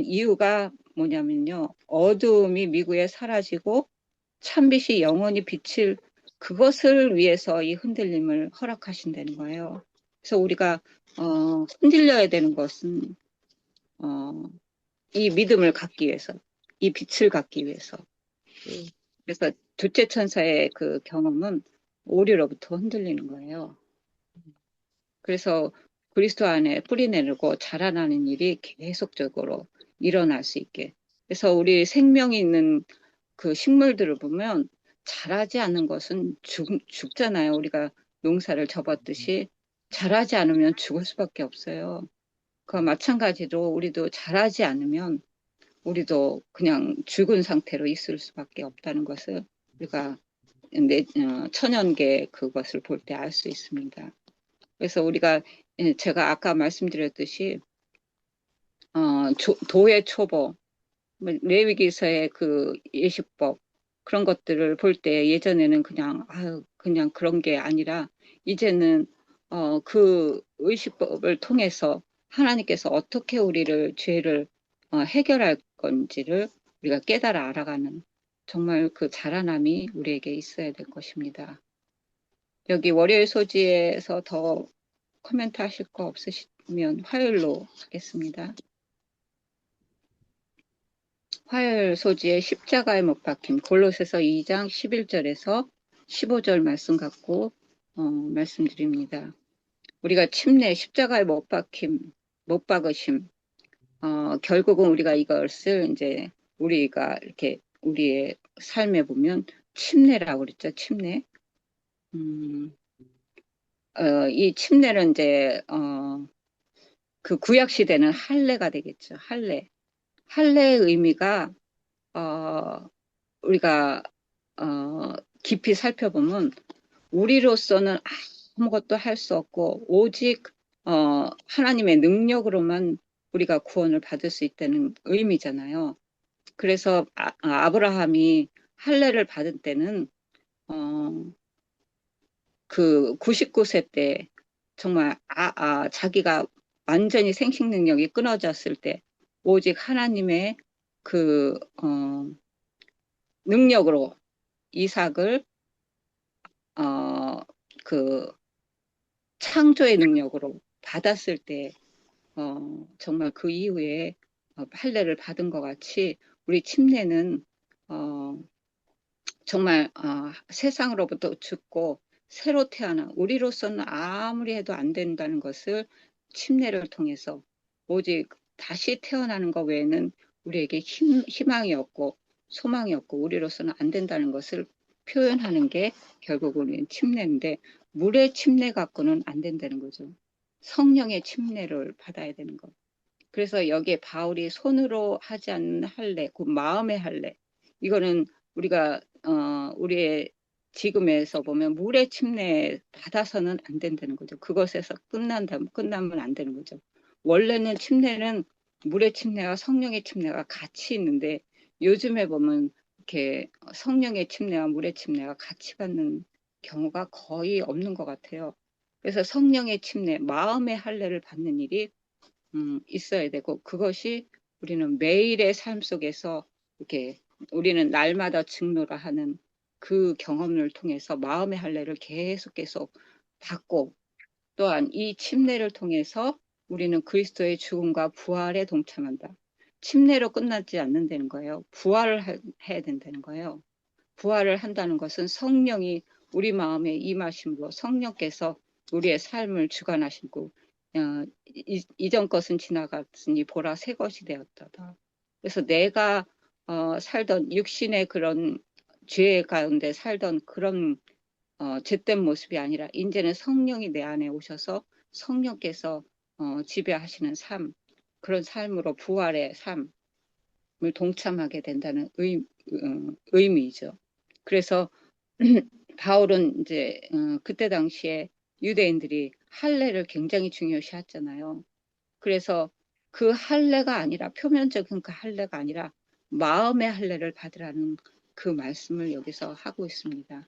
이유가 뭐냐면요. 어두움이 미국에 사라지고 참빛이 영원히 빛을 그것을 위해서 이 흔들림을 허락하신다는 거예요. 그래서 우리가 흔들려야 되는 것은 어, 이 믿음을 갖기 위해서, 이 빛을 갖기 위해서. 그래서 둘째 천사의 그 경험은 오류로부터 흔들리는 거예요. 그래서 그리스도 안에 뿌리내리고 자라나는 일이 계속적으로 일어날 수 있게. 그래서 우리 생명이 있는 그 식물들을 보면 자라지 않는 것은 죽잖아요. 우리가 농사를 접었듯이 자라지 않으면 죽을 수밖에 없어요. 그와 마찬가지로 우리도 자라지 않으면 우리도 그냥 죽은 상태로 있을 수밖에 없다는 것을 우리가 천연계 그것을 볼 때 알 수 있습니다. 그래서 우리가 제가 아까 말씀드렸듯이 도의 초보, 레위기서의 그 예시법 그런 것들을 볼 때 예전에는 그냥 그런 게 아니라 이제는 그 의식법을 통해서 하나님께서 어떻게 우리를 죄를 해결할 건지를 우리가 깨달아 알아가는 정말 그 자라남이 우리에게 있어야 될 것입니다. 여기 월요일 소지에서 더 코멘트 하실 거 없으시면 화요일로 하겠습니다. 화요일 소지의 십자가에 못 박힘 골로새서 2장 11절에서 15절 말씀 갖고 말씀드립니다. 우리가 침례 십자가에 못 박힘 못 박으심 결국은 우리가 이것을 이제 우리가 이렇게 우리의 삶에 보면 침례라고 그랬죠. 침례. 이 침례는 이제 그 구약 시대는 할례가 되겠죠. 할례. 할례의 의미가 우리가 깊이 살펴보면 우리로서는 아무것도 할 수 없고 오직 하나님의 능력으로만 우리가 구원을 받을 수 있다는 의미잖아요. 그래서 아브라함이 할례를 받은 때는 그 99세 때 정말 자기가 완전히 생식 능력이 끊어졌을 때 오직 하나님의 그 능력으로 이삭을 그 창조의 능력으로 받았을 때 정말 그 이후에 할례를 받은 것 같이 우리 침례는 정말 세상으로부터 죽고 새로 태어난 우리로서는 아무리 해도 안 된다는 것을 침례를 통해서 오직 다시 태어나는 것 외에는 우리에게 희망이 없고 소망이 없고 우리로서는 안 된다는 것을 표현하는 게 결국 우리는 침례인데 물의 침례 갖고는 안 된다는 거죠. 성령의 침례를 받아야 되는 것. 그래서 여기에 바울이 손으로 하지 않는 할례, 그 마음의 할례. 이거는 우리가 우리의 지금에서 보면 물의 침례 받아서는 안 된다는 거죠. 그것에서 끝나면 안 되는 거죠. 원래는 침례는 물의 침례와 성령의 침례가 같이 있는데 요즘에 보면 이렇게 성령의 침례와 물의 침례가 같이 받는 경우가 거의 없는 것 같아요. 그래서 성령의 침례, 마음의 할례를 받는 일이 있어야 되고 그것이 우리는 매일의 삶 속에서 이렇게 우리는 날마다 증노를 하는 그 경험을 통해서 마음의 할례를 계속 받고 또한 이 침례를 통해서 우리는 그리스도의 죽음과 부활에 동참한다. 침례로 끝나지 않는다는 거예요. 부활을 해야 된다는 거예요. 부활을 한다는 것은 성령이 우리 마음에 임하심으로 성령께서 우리의 삶을 주관하시고 이전 것은 지나갔으니 보라 새 것이 되었다. 그래서 내가 살던 육신의 그런 죄 가운데 살던 그런 죄된 모습이 아니라 이제는 성령이 내 안에 오셔서 성령께서 지배하시는 삶, 그런 삶으로 부활의 삶을 동참하게 된다는 의미죠. 그래서 바울은 이제 그때 당시에 유대인들이 할례를 굉장히 중요시했잖아요. 그래서 그 할례가 아니라 표면적인 그 할례가 아니라 마음의 할례를 받으라는 그 말씀을 여기서 하고 있습니다.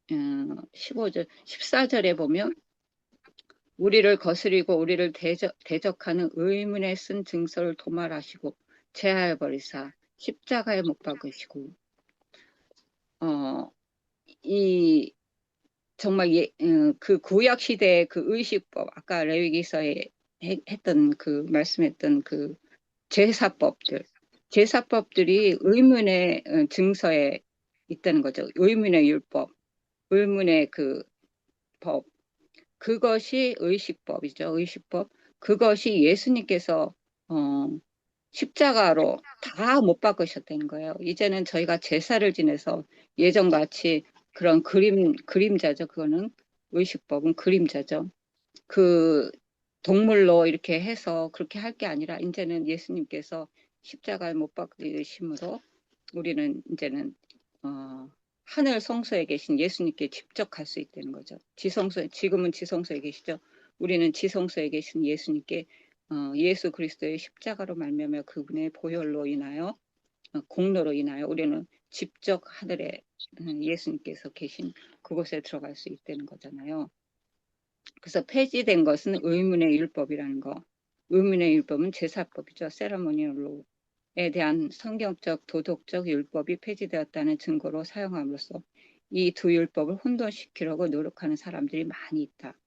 15절, 14절에 보면 우리를 거스리고 우리를 대적하는 의문에 쓴 증서를 도말하시고 제하여 버리사 십자가에 못 박으시고 이 정말 그 구약 시대의 그 의식법 아까 레위기서에 했던 그 말씀했던 그 제사법들이 의문의 증서에 있다는 거죠. 의문의 율법, 의문의 그 법, 그것이 의식법이죠. 의식법. 그것이 예수님께서 십자가로 다 못 박으셨다는 거예요. 이제는 저희가 제사를 지내서 예전같이 그런 그림자죠. 그거는 의식법은 그림자죠. 그 동물로 이렇게 해서 그렇게 할 게 아니라 이제는 예수님께서 십자가에 못 박으심으로 우리는 이제는 하늘 성소에 계신 예수님께 직접 갈 수 있다는 거죠. 지금은 지성소에 계시죠. 우리는 지성소에 계신 예수님께 예수 그리스도의 십자가로 말미암아 그분의 보혈로 인하여 공로로 인하여 우리는 직접 하늘에 예수님께서 계신 그곳에 들어갈 수 있다는 거잖아요. 그래서 폐지된 것은 의문의 율법이라는 거. 의문의 율법은 제사법이죠. 세레모니얼로에 대한 성경적 도덕적 율법이 폐지되었다는 증거로 사용함으로써 이 두 율법을 혼돈시키려고 노력하는 사람들이 많이 있다.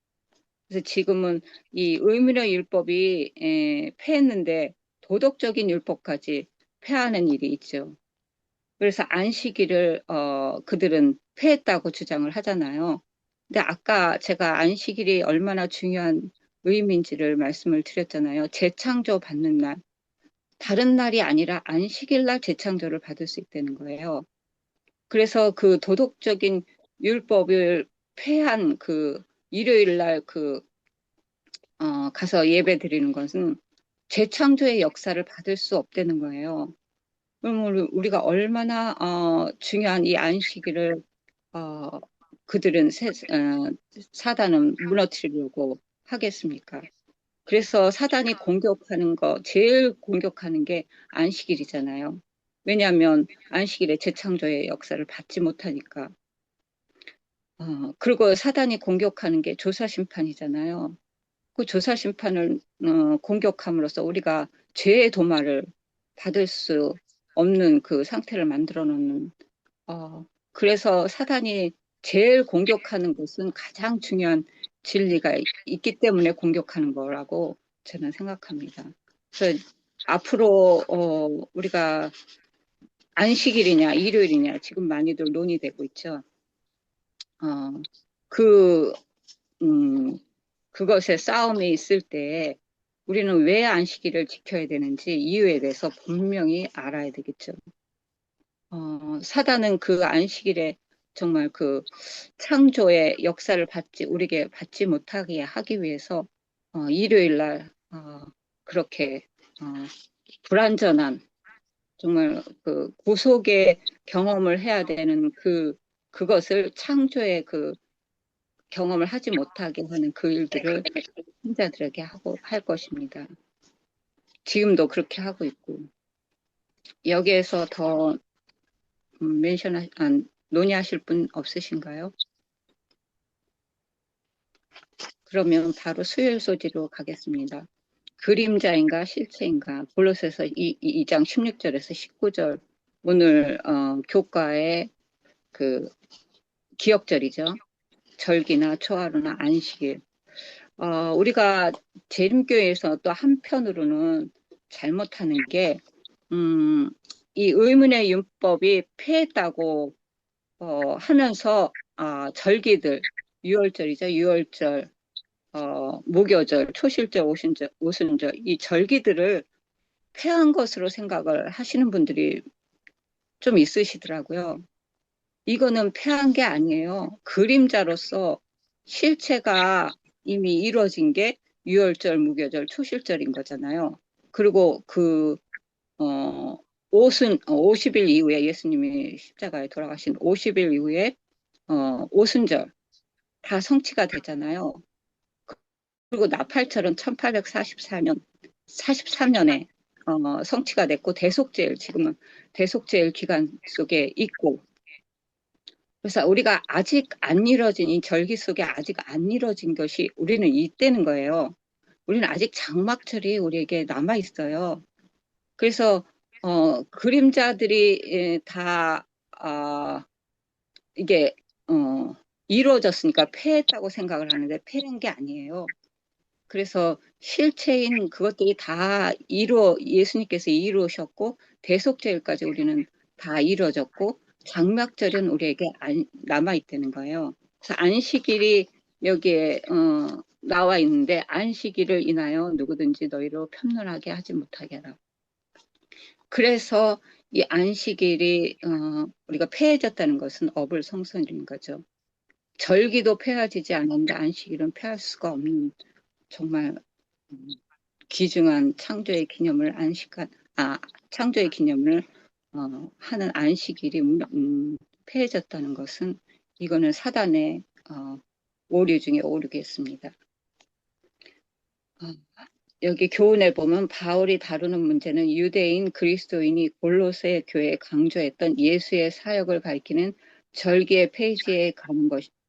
그래서 지금은 이 의문의 율법이 폐했는데 도덕적인 율법까지 폐하는 일이 있죠. 그래서 안식일을 그들은 폐했다고 주장을 하잖아요. 근데 아까 제가 안식일이 얼마나 중요한 의미인지를 말씀을 드렸잖아요. 재창조 받는 날. 다른 날이 아니라 안식일 날 재창조를 받을 수 있다는 거예요. 그래서 그 도덕적인 율법을 폐한 그 일요일 날 가서 예배 드리는 것은 재창조의 역사를 받을 수 없다는 거예요. 그럼 우리가 얼마나 중요한 이 안식일을 그들은 사단은 무너뜨리려고 하겠습니까? 그래서 사단이 제일 공격하는 게 안식일이잖아요. 왜냐하면 안식일에 재창조의 역사를 받지 못하니까. 그리고 사단이 공격하는 게 조사심판이잖아요. 그 조사심판을 공격함으로써 우리가 죄의 도말을 받을 수 없는 그 상태를 만들어 놓는 그래서 사단이 제일 공격하는 것은 가장 중요한 진리가 있기 때문에 공격하는 거라고 저는 생각합니다. 그래서 앞으로 우리가 안식일이냐 일요일이냐 지금 많이들 논의되고 있죠. 그것에 싸움이 있을 때 우리는 왜 안식일을 지켜야 되는지 이유에 대해서 분명히 알아야 되겠죠. 사단은 그 안식일에 정말 그 창조의 역사를 우리에게 받지 못하게 하기 위해서 일요일 날 그렇게 불완전한 정말 그 구속의 경험을 해야 되는 그것을 창조의 그 경험을 하지 못하게 하는 그 일들을 신자들에게 할 것입니다. 지금도 그렇게 하고 있고 여기에서 더 논의하실 분 없으신가요? 그러면 바로 수요일 소지로 가겠습니다. 그림자인가 실체인가 골로새서 2장 16절에서 19절 오늘 교과의 그 기억절이죠. 절기나 초하루나 안식일. 우리가 재림교회에서 또 한편으로는 잘못하는 게 이 의문의 율법이 폐했다고 하면서 절기들 유월절이죠. 유월절, 무교절, 초실절, 오순절 이 절기들을 폐한 것으로 생각을 하시는 분들이 좀 있으시더라고요. 이거는 폐한 게 아니에요. 그림자로서 실체가 이미 이루어진 게 유월절, 무교절, 초실절인 거잖아요. 그리고 50일 이후에 예수님이 십자가에 돌아가신 50일 이후에 오순절 다 성취가 되잖아요. 그리고 나팔절은 1844년, 43년에 성취가 됐고 대속죄일 지금은 대속죄일 기간 속에 있고 그래서 우리가 아직 안 이뤄진 이 절기 속에 아직 안 이뤄진 것이 우리는 있다는 거예요. 우리는 아직 장막절이 우리에게 남아 있어요. 그래서 그림자들이 다 이게 이루어졌으니까 패했다고 생각을 하는데 패는 게 아니에요. 그래서 실체인 그것들이 다 예수님께서 이루셨고 대속죄일까지 우리는 다 이루어졌고 장막절은 우리에게 남아 있다는 거예요. 그래서 안식일이 여기에 나와 있는데 안식일을 인하여 누구든지 너희로 편론하게 하지 못하게 하라. 그래서 이 안식일이 우리가 폐해졌다는 것은 어불성설인 거죠. 절기도 폐해지지 않았는데 안식일은 폐할 수가 없는 정말 귀중한 창조의 기념을 창조의 기념을 하는 안식일이 폐해졌다는 것은 이거는 사단의 오류 중에 오류겠습니다. 여기 교훈에 보면 바울이 다루는 문제는 유대인 그리스도인이 골로새 교회에 강조했던 예수의 사역을 밝히는 절기의 폐지에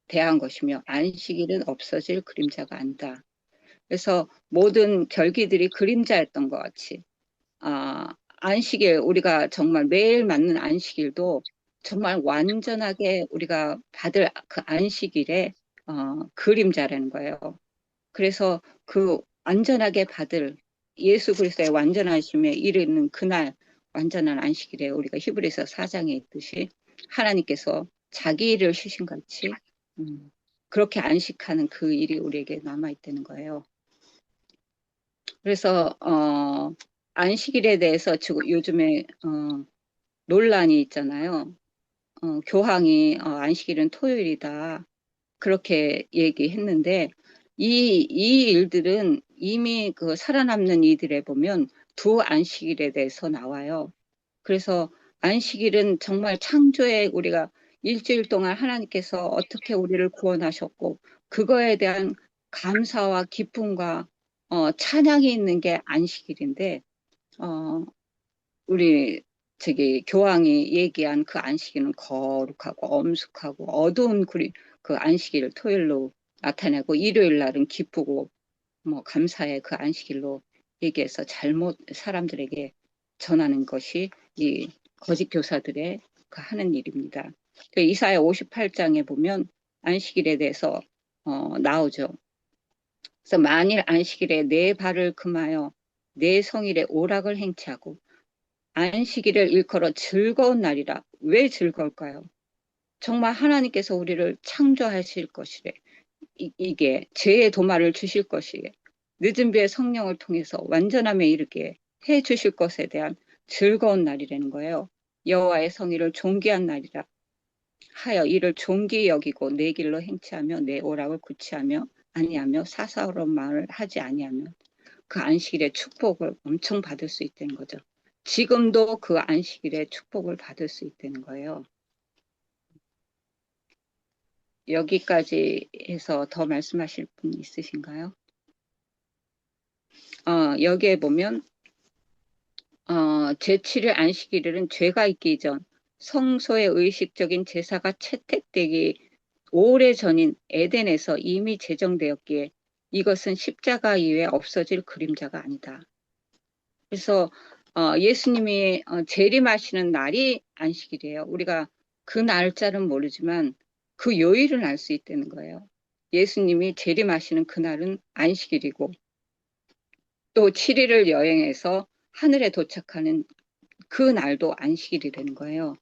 대한 것이며 안식일은 없어질 그림자가 아니다. 그래서 모든 절기들이 그림자였던 것 같이 안식일 우리가 정말 매일 맞는 안식일도 정말 완전하게 우리가 받을 그 안식일의 그림자라는 거예요. 그래서 그 완전하게 받을 예수 그리스도의 완전하심에 이르는 그날 완전한 안식일에 우리가 히브리서 4장에 있듯이 하나님께서 자기 일을 쉬신 같이 그렇게 안식하는 그 일이 우리에게 남아있다는 거예요. 그래서 안식일에 대해서 지금 요즘에 논란이 있잖아요. 교황이 안식일은 토요일이다. 그렇게 얘기했는데 이 일들은 이미 그 살아남는 이들에 보면 두 안식일에 대해서 나와요. 그래서 안식일은 정말 창조에 우리가 일주일 동안 하나님께서 어떻게 우리를 구원하셨고 그거에 대한 감사와 기쁨과 찬양이 있는 게 안식일인데 우리 교황이 얘기한 그 안식일은 거룩하고 엄숙하고 어두운 그 안식일을 토요일로 나타내고 일요일 날은 기쁘고 감사의 그 안식일로 얘기해서 잘못 사람들에게 전하는 것이 이 거짓 교사들의 그 하는 일입니다. 이사야 58장에 보면 안식일에 대해서 나오죠. 그래서 만일 안식일에 내 발을 금하여 내 성일에 오락을 행치하고 안식일을 일컬어 즐거운 날이라. 왜 즐거울까요? 정말 하나님께서 우리를 창조하실 것이래. 이게 죄의 도마를 주실 것이래. 늦은 비의 성령을 통해서 완전함에 이르게 해 주실 것에 대한 즐거운 날이라는 거예요. 여호와의 성의를 존귀한 날이라 하여 이를 존귀히 여기고 내 길로 행치하며 내 오락을 구치하며 아니하며 사사로운 말을 하지 아니하며 그 안식일의 축복을 엄청 받을 수 있다는 거죠. 지금도 그 안식일의 축복을 받을 수 있다는 거예요. 여기까지 해서 더 말씀하실 분 있으신가요? 여기에 보면 제7일 안식일은 죄가 있기 전 성소의 의식적인 제사가 채택되기 오래전인 에덴에서 이미 제정되었기에 이것은 십자가 이외에 없어질 그림자가 아니다. 그래서 예수님이 재림하시는 날이 안식일이에요. 우리가 그 날짜는 모르지만 그 요일은 알 수 있다는 거예요. 예수님이 재림하시는 그날은 안식일이고 또 7일을 여행해서 하늘에 도착하는 그 날도 안식일이라는 거예요.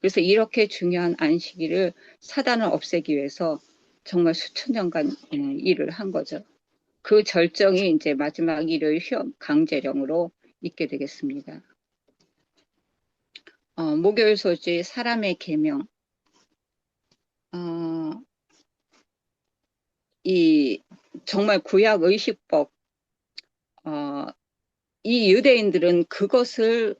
그래서 이렇게 중요한 안식일을 사단을 없애기 위해서 정말 수천 년간 일을 한 거죠. 그 절정이 이제 마지막 일요일 강제령으로 있게 되겠습니다. 목요일 소지 사람의 계명. 이 정말 구약 의식법. 이 유대인들은 그것을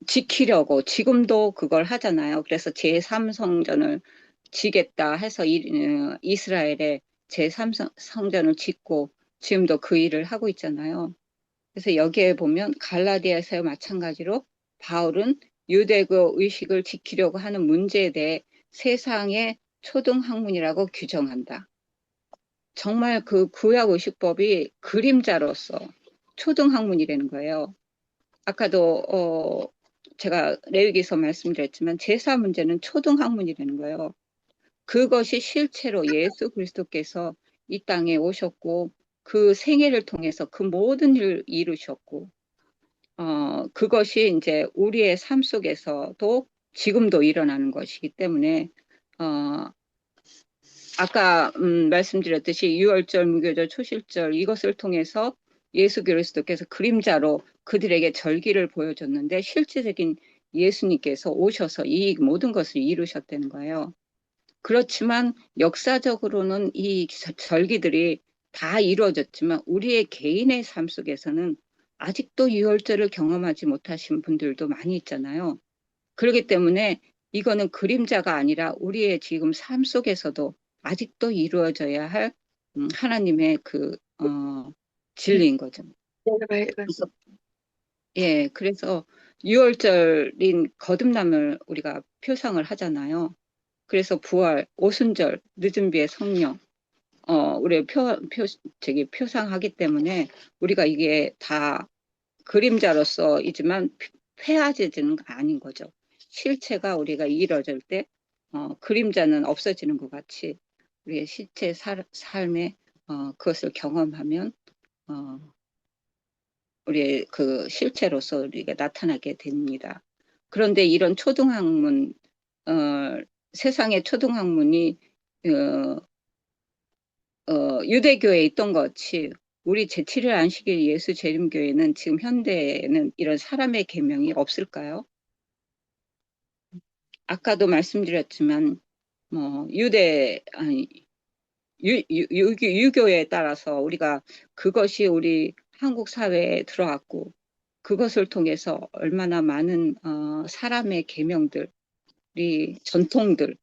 지키려고 지금도 그걸 하잖아요. 그래서 제3성전을 지겠다 해서 이스라엘의 제3성전을 짓고 지금도 그 일을 하고 있잖아요. 그래서 여기에 보면 갈라디아서와 마찬가지로 바울은 유대교 의식을 지키려고 하는 문제에 대해 세상의 초등학문이라고 규정한다. 정말 그 구약 의식법이 그림자로서 초등학문이라는 거예요. 아까도 제가 레위기서 말씀드렸지만 제사 문제는 초등학문이라는 거예요. 그것이 실체로 예수 그리스도께서 이 땅에 오셨고 그 생애를 통해서 그 모든 일을 이루셨고 그것이 이제 우리의 삶 속에서도 지금도 일어나는 것이기 때문에 아까 말씀드렸듯이 유월절, 무교절, 초실절 이것을 통해서 예수 그리스도께서 그림자로 그들에게 절기를 보여줬는데 실제적인 예수님께서 오셔서 이 모든 것을 이루셨다는 거예요. 그렇지만 역사적으로는 이 절기들이 다 이루어졌지만 우리의 개인의 삶 속에서는 아직도 유월절을 경험하지 못하신 분들도 많이 있잖아요. 그렇기 때문에 이거는 그림자가 아니라 우리의 지금 삶 속에서도 아직도 이루어져야 할 하나님의 그 진리인 거죠. 그래서, 예, 그래서 유월절인 거듭남을 우리가 표상을 하잖아요. 그래서 부활, 오순절, 늦은 비의 성령, 우리 표상하기 때문에 우리가 이게 다 그림자로서이지만 폐하지는 아닌 거죠. 실체가 우리가 이루어질 때 그림자는 없어지는 것 같이 우리의 실제 삶에 그것을 경험하면 우리의 그 실체로서 우리가 나타나게 됩니다. 그런데 이런 초등학문, 세상의 초등학문이 유대교에 있던 것 같이 우리 제7일 안식일 예수 재림교회는 지금 현대에는 이런 사람의 계명이 없을까요? 아까도 말씀드렸지만 유교에 따라서 우리가 그것이 우리 한국 사회에 들어왔고 그것을 통해서 얼마나 많은 사람의 계명들이 전통들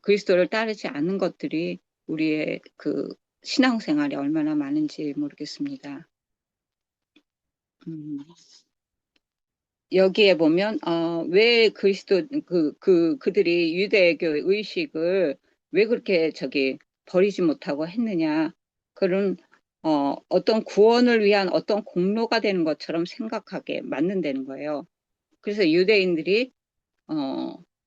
그리스도를 따르지 않는 것들이 우리의 그 신앙생활에 얼마나 많은지 모르겠습니다. 여기에 보면 왜 그리스도 그들이 유대교 의식을 왜 그렇게 버리지 못하고 했느냐 그런 어떤 구원을 위한 어떤 공로가 되는 것처럼 생각하게 만든다는 거예요. 그래서 유대인들이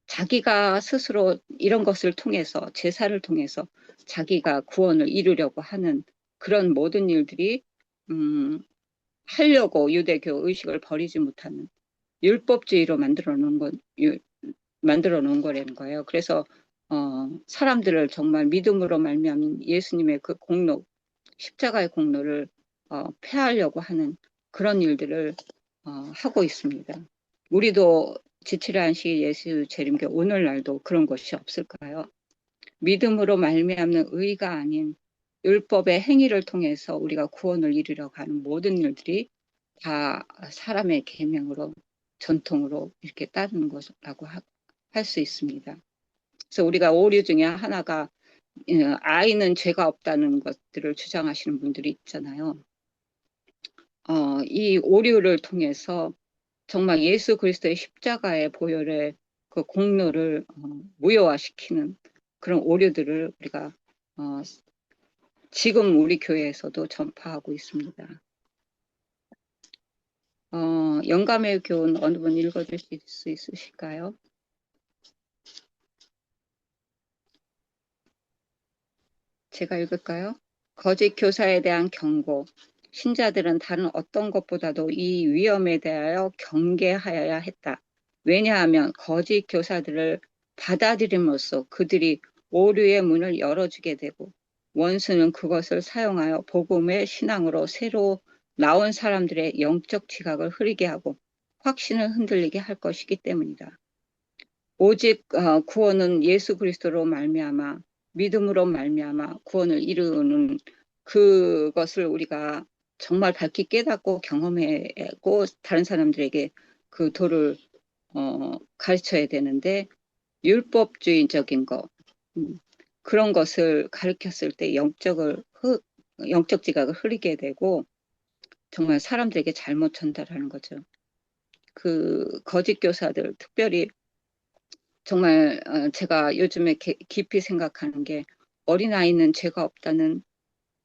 자기가 스스로 이런 것을 통해서 제사를 통해서 자기가 구원을 이루려고 하는 그런 모든 일들이 하려고 유대교 의식을 버리지 못하는 율법주의로 만들어 놓은 거라는 거예요. 그래서 사람들을 정말 믿음으로 말미암은 예수님의 그 공로, 십자가의 공로를 폐하려고 하는 그런 일들을 하고 있습니다. 우리도 지칠의 안식 예수 재림교 오늘날도 그런 것이 없을까요? 믿음으로 말미암는 의가 아닌 율법의 행위를 통해서 우리가 구원을 이루려고 하는 모든 일들이 다 사람의 계명으로 전통으로 이렇게 따르는 것이라고 할 수 있습니다. 그래서 우리가 오류 중에 하나가 아이는 죄가 없다는 것들을 주장하시는 분들이 있잖아요. 이 오류를 통해서 정말 예수 그리스도의 십자가의 보혈의 그 공로를 무효화시키는 그런 오류들을 우리가 지금 우리 교회에서도 전파하고 있습니다. 영감의 교훈 어느 분 읽어주실 수 있으실까요? 제가 읽을까요? 거짓 교사에 대한 경고. 신자들은 다른 어떤 것보다도 이 위험에 대하여 경계하여야 했다. 왜냐하면 거짓 교사들을 받아들임으로써 그들이 오류의 문을 열어주게 되고 원수는 그것을 사용하여 복음의 신앙으로 새로 나온 사람들의 영적 지각을 흐리게 하고 확신을 흔들리게 할 것이기 때문이다. 오직 구원은 예수 그리스도로 말미암아 믿음으로 말미암아 구원을 이루는 그것을 우리가 정말 밝히 깨닫고 경험하고 다른 사람들에게 그 도를 가르쳐야 되는데 율법주의적인 것 그런 것을 가르쳤을 때 영적 지각을 흐리게 되고 정말 사람들에게 잘못 전달하는 거죠. 그 거짓 교사들, 특별히 정말 제가 요즘에 깊이 생각하는 게 어린아이는 죄가 없다는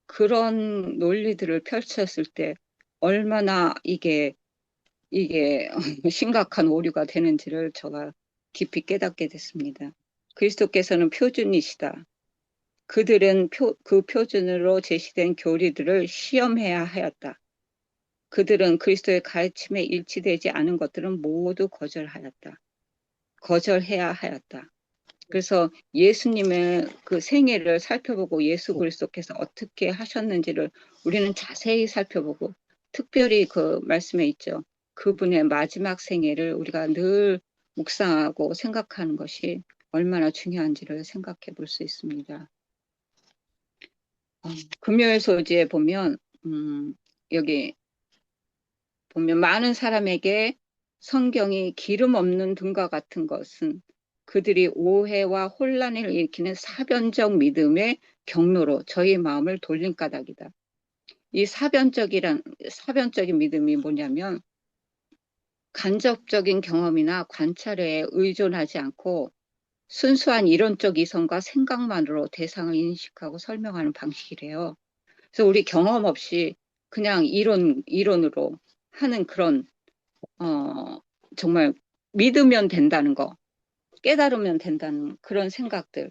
그런 논리들을 펼쳤을 때 얼마나 이게 심각한 오류가 되는지를 제가 깊이 깨닫게 됐습니다. 그리스도께서는 표준이시다. 그들은 그 표준으로 제시된 교리들을 시험해야 하였다. 그들은 그리스도의 가르침에 일치되지 않은 것들은 모두 거절하였다. 거절해야 하였다. 그래서 예수님의 그 생애를 살펴보고 예수 그리스도께서 어떻게 하셨는지를 우리는 자세히 살펴보고 특별히 그 말씀에 있죠. 그분의 마지막 생애를 우리가 늘 묵상하고 생각하는 것이 얼마나 중요한지를 생각해 볼 수 있습니다. 금요일 소지에 보면 여기 보면 많은 사람에게 성경이 기름 없는 등과 같은 것은 그들이 오해와 혼란을 일으키는 사변적 믿음의 경로로 저희 마음을 돌린 까닭이다. 이 사변적인 믿음이 뭐냐면 간접적인 경험이나 관찰에 의존하지 않고 순수한 이론적 이성과 생각만으로 대상을 인식하고 설명하는 방식이래요. 그래서 우리 경험 없이 그냥 이론으로 하는 그런 정말 믿으면 된다는 거, 깨달으면 된다는 그런 생각들,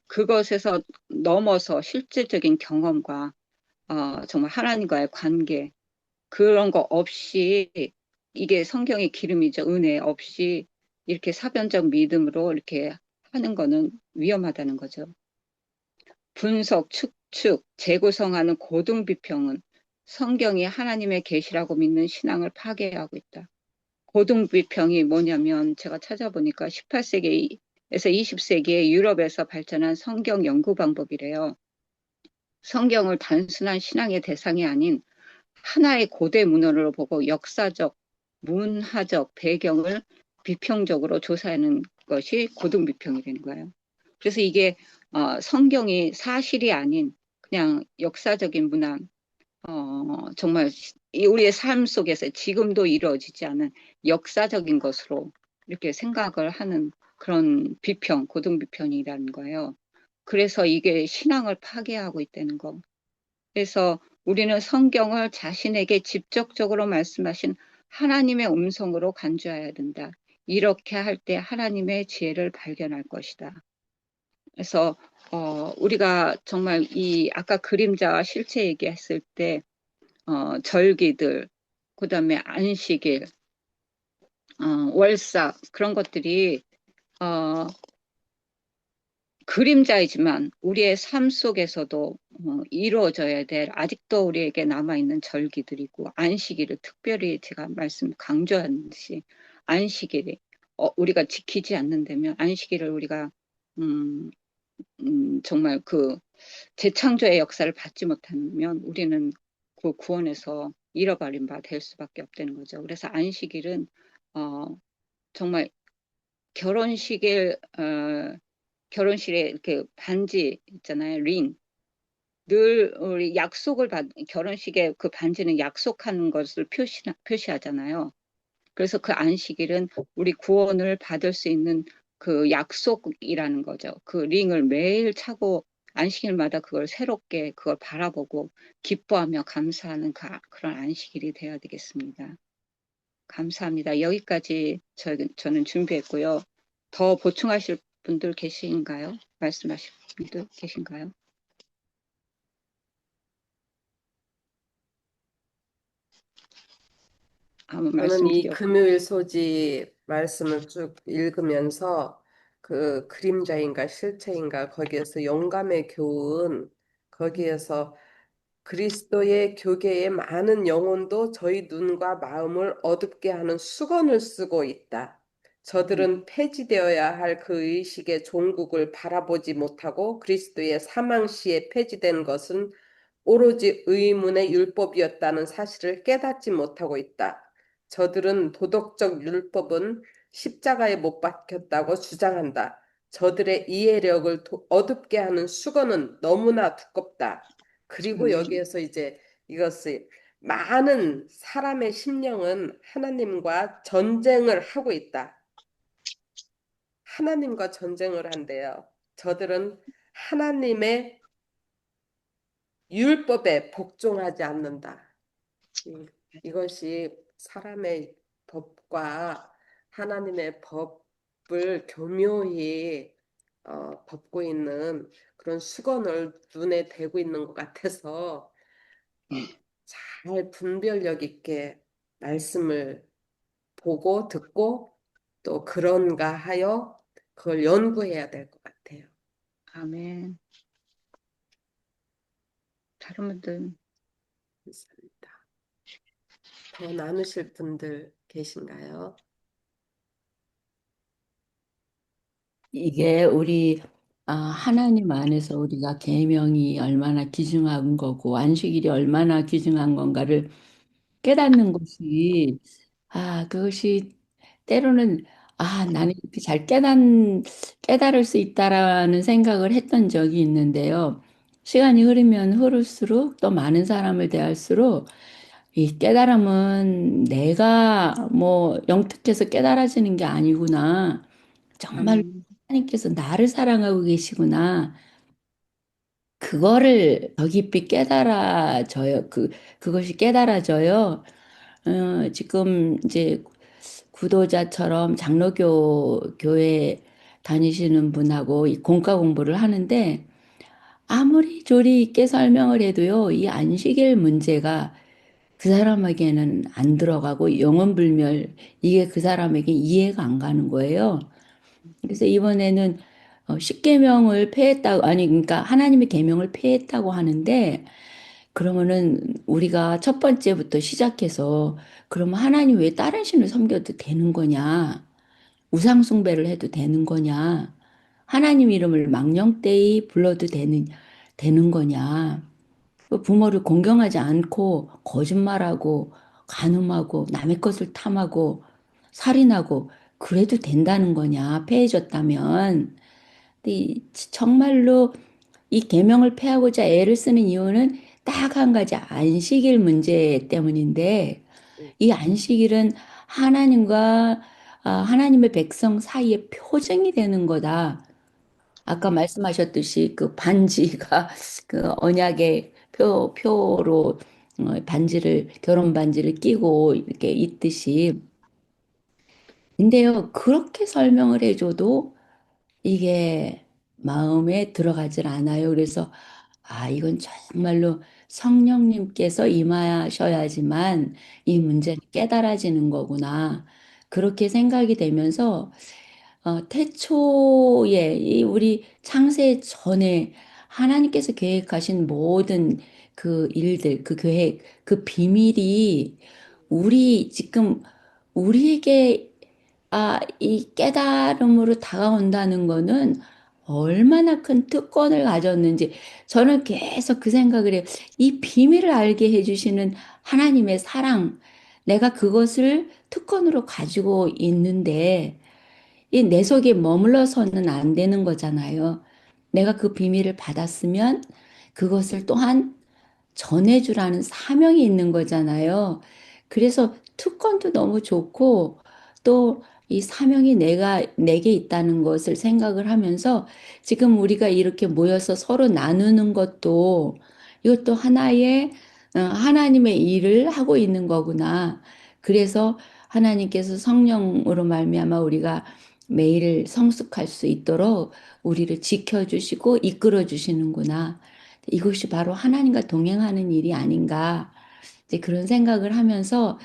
그것에서 넘어서 실질적인 경험과 정말 하나님과의 관계, 그런 거 없이 이게 성경의 기름이죠. 은혜 없이 이렇게 사변적 믿음으로 이렇게 하는 거는 위험하다는 거죠. 분석, 축축, 재구성하는 고등비평은 성경이 하나님의 계시라고 믿는 신앙을 파괴하고 있다. 고등비평이 뭐냐면 제가 찾아보니까 18세기에서 20세기에 유럽에서 발전한 성경 연구 방법이래요. 성경을 단순한 신앙의 대상이 아닌 하나의 고대 문헌으로 보고 역사적, 문화적 배경을 비평적으로 조사하는 것이 고등비평이 되는 거예요. 그래서 이게 성경이 사실이 아닌 그냥 역사적인 문화, 정말 우리의 삶 속에서 지금도 이루어지지 않은 역사적인 것으로 이렇게 생각을 하는 그런 비평, 고등비평이라는 거예요. 그래서 이게 신앙을 파괴하고 있다는 거. 그래서 우리는 성경을 자신에게 직접적으로 말씀하신 하나님의 음성으로 간주해야 된다. 이렇게 할 때 하나님의 지혜를 발견할 것이다. 그래서 우리가 정말 이 아까 그림자와 실체 얘기했을 때 절기들, 그다음에 안식일, 월삭 그런 것들이 그림자이지만 우리의 삶 속에서도 이루어져야 될 아직도 우리에게 남아있는 절기들이고 안식일을 특별히 제가 말씀 강조한 듯이 안식일이 우리가 지키지 않는다면 안식일을 우리가 정말 그 재창조의 역사를 받지 못하면 우리는 그 구원에서 잃어버린 바 될 수밖에 없다는 거죠. 그래서 안식일은 정말 결혼식에 이렇게 반지 있잖아요. 링. 늘 우리 결혼식에 그 반지는 약속하는 것을 표시하잖아요. 그래서 그 안식일은 우리 구원을 받을 수 있는 그 약속이라는 거죠. 그 링을 매일 차고 안식일마다 그걸 새롭게 그걸 바라보고 기뻐하며 감사하는 그런 안식일이 되어야 되겠습니다. 감사합니다. 여기까지 저는 준비했고요. 더 보충하실 분들 계신가요? 말씀하실 분들 계신가요? 아무 저는 이 말씀드려. 금요일 소지 말씀을 쭉 읽으면서 그 그림자인가 실체인가 거기에서 영감의 교훈 거기에서 그리스도의 교계의 많은 영혼도 저희 눈과 마음을 어둡게 하는 수건을 쓰고 있다. 저들은 폐지되어야 할 그 의식의 종국을 바라보지 못하고 그리스도의 사망 시에 폐지된 것은 오로지 의문의 율법이었다는 사실을 깨닫지 못하고 있다. 저들은 도덕적 율법은 십자가에 못 박혔다고 주장한다. 저들의 이해력을 어둡게 하는 수건은 너무나 두껍다. 그리고 여기에서 이제 이것을 많은 사람의 심령은 하나님과 전쟁을 하고 있다. 하나님과 전쟁을 한대요. 저들은 하나님의 율법에 복종하지 않는다. 이것이 사람의 법과 하나님의 법을 교묘히 덮고 있는 그런 수건을 눈에 대고 있는 것 같아서 잘 분별력 있게 말씀을 보고 듣고 또 그런가 하여 그걸 연구해야 될 것 같아요. 아멘. 다른 분들, 감사합니다. 더 나누실 분들 계신가요? 이게 우리 하나님 안에서 우리가 계명이 얼마나 귀중한 거고 안식일이 얼마나 귀중한 건가를 깨닫는 것이 그것이 때로는 나는 이렇게 잘 깨달을 수 있다라는 생각을 했던 적이 있는데요. 시간이 흐르면 흐를수록 또 많은 사람을 대할수록 이 깨달음은 내가 뭐 영특해서 깨달아지는 게 아니구나. 정말 아멘. 하나님께서 나를 사랑하고 계시구나. 그거를 더 깊이 깨달아져요. 그것이 깨달아져요. 지금 이제 구도자처럼 장로교 교회 다니시는 분하고 이 공과 공부를 하는데 아무리 조리 있게 설명을 해도요, 이 안식일 문제가 그 사람에게는 안 들어가고 영혼불멸, 이게 그 사람에게 이해가 안 가는 거예요. 그래서 이번에는 십계명을 폐했다고, 아니, 그러니까 하나님의 계명을 폐했다고 하는데, 그러면은 우리가 첫 번째부터 시작해서, 그러면 하나님 왜 다른 신을 섬겨도 되는 거냐? 우상숭배를 해도 되는 거냐? 하나님 이름을 망령되이 불러도 되는 거냐? 그 부모를 공경하지 않고 거짓말하고 간음하고 남의 것을 탐하고 살인하고 그래도 된다는 거냐? 폐해졌다면. 근데 정말로 이 계명을 폐하고자 애를 쓰는 이유는 딱 한 가지 안식일 문제 때문인데 이 안식일은 하나님과 하나님의 백성 사이의 표징이 되는 거다. 아까 말씀하셨듯이 그 반지가 그 언약의 표로 반지를 결혼 반지를 끼고 이렇게 있듯이 근데요 그렇게 설명을 해줘도 이게 마음에 들어가질 않아요. 그래서 이건 정말로 성령님께서 임하셔야지만 이 문제는 깨달아지는 거구나. 그렇게 생각이 되면서 태초에 이 우리 창세 전에 하나님께서 계획하신 모든 그 일들, 그 계획, 그 비밀이 우리 지금 우리에게 이 깨달음으로 다가온다는 거는 얼마나 큰 특권을 가졌는지 저는 계속 그 생각을 해요. 이 비밀을 알게 해주시는 하나님의 사랑, 내가 그것을 특권으로 가지고 있는데 이 내 속에 머물러서는 안 되는 거잖아요. 내가 그 비밀을 받았으면 그것을 또한 전해주라는 사명이 있는 거잖아요. 그래서 특권도 너무 좋고 또 이 사명이 내게 있다는 것을 생각을 하면서 지금 우리가 이렇게 모여서 서로 나누는 것도 이것도 하나의 하나님의 일을 하고 있는 거구나. 그래서 하나님께서 성령으로 말미암아 우리가 매일 성숙할 수 있도록 우리를 지켜주시고 이끌어 주시는구나. 이것이 바로 하나님과 동행하는 일이 아닌가. 이제 그런 생각을 하면서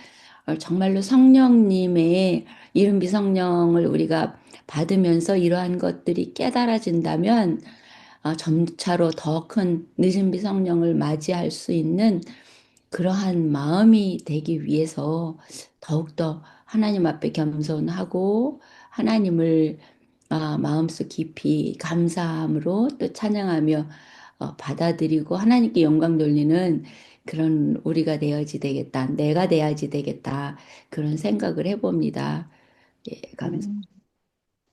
정말로 성령님의 이른비 성령을 우리가 받으면서 이러한 것들이 깨달아진다면 점차로 더 큰 늦은비 성령을 맞이할 수 있는 그러한 마음이 되기 위해서 더욱더 하나님 앞에 겸손하고 하나님을 마음속 깊이 감사함으로 또 찬양하며 받아들이고 하나님께 영광 돌리는 그런 우리가 되어야지 되겠다. 내가 돼야지 되겠다. 그런 생각을 해봅니다. 예, 아멘.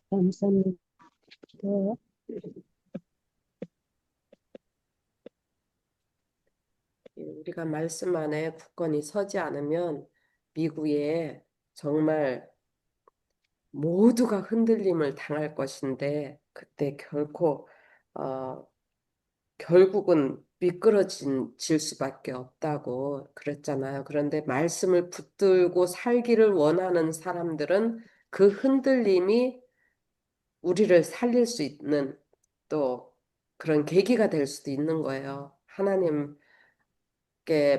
감사합니다. 우리가 말씀 안에 굳건히 서지 않으면 미국에 정말 모두가 흔들림을 당할 것인데 그때 어, 결국은 미끄러질 수밖에 없다고 그랬잖아요. 그런데 말씀을 붙들고 살기를 원하는 사람들은 그 흔들림이 우리를 살릴 수 있는 또 그런 계기가 될 수도 있는 거예요. 하나님께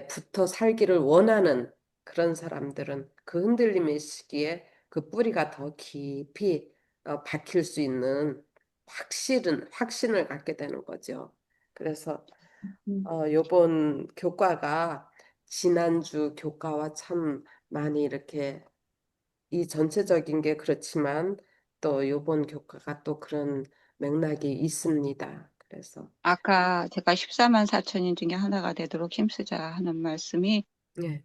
붙어 살기를 원하는 그런 사람들은 그 흔들림의 시기에 그 뿌리가 더 깊이 박힐 수 있는 확신을 갖게 되는 거죠. 그래서 요번 교과가 지난주 교과와 참 많이 이렇게 이 전체적인 게 그렇지만 또 요번 교과가 또 그런 맥락이 있습니다. 그래서 아까 제가 14만 4천인 중에 하나가 되도록 힘쓰자 하는 말씀이 예,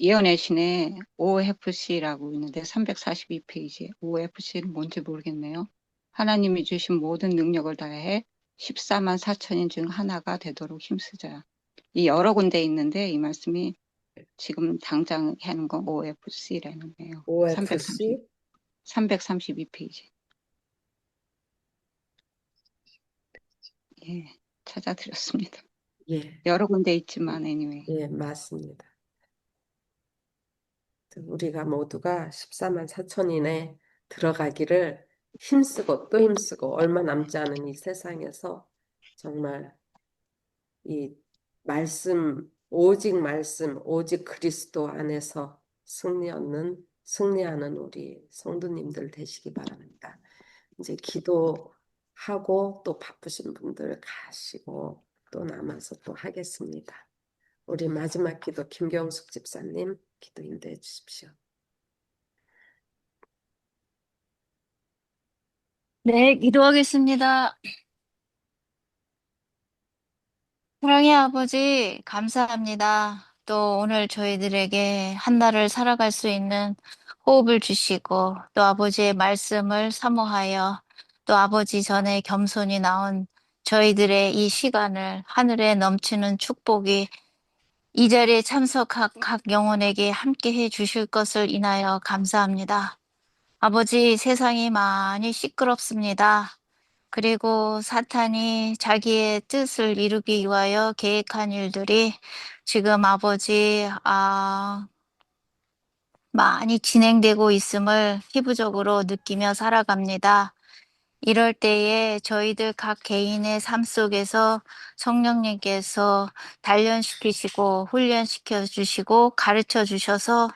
예언의 신의 OFC라고 있는데 342페이지에 OFC는 뭔지 모르겠네요. 하나님이 주신 모든 능력을 다해 14만 4천인 중 하나가 되도록 힘쓰자. 이 여러 군데 있는데 이 말씀이 지금 당장 하는 건 OFC라는 거예요. OFC 332페이지. 예, 찾아드렸습니다. 예, 여러 군데 있지만 anyway. 예, 맞습니다. 우리가 모두가 14만 4천인에 들어가기를 힘쓰고 또 힘쓰고 얼마 남지 않은 이 세상에서 정말 이 말씀, 오직 그리스도 안에서 승리하는 우리 성도님들 되시기 바랍니다. 이제 기도하고 또 바쁘신 분들 가시고 또 남아서 또 하겠습니다. 우리 마지막 기도 김경숙 집사님 기도 인도해 주십시오. 네, 기도하겠습니다. 사랑의 아버지, 감사합니다. 또 오늘 저희들에게 한 날을 살아갈 수 있는 호흡을 주시고, 또 아버지의 말씀을 사모하여, 또 아버지 전에 겸손히 나온 저희들의 이 시간을 하늘에 넘치는 축복이 이 자리에 참석한 각 영혼에게 함께 해 주실 것을 인하여 감사합니다. 아버지, 세상이 많이 시끄럽습니다. 그리고 사탄이 자기의 뜻을 이루기 위하여 계획한 일들이 지금 아버지, 많이 진행되고 있음을 피부적으로 느끼며 살아갑니다. 이럴 때에 저희들 각 개인의 삶 속에서 성령님께서 단련시키시고 훈련시켜 주시고 가르쳐 주셔서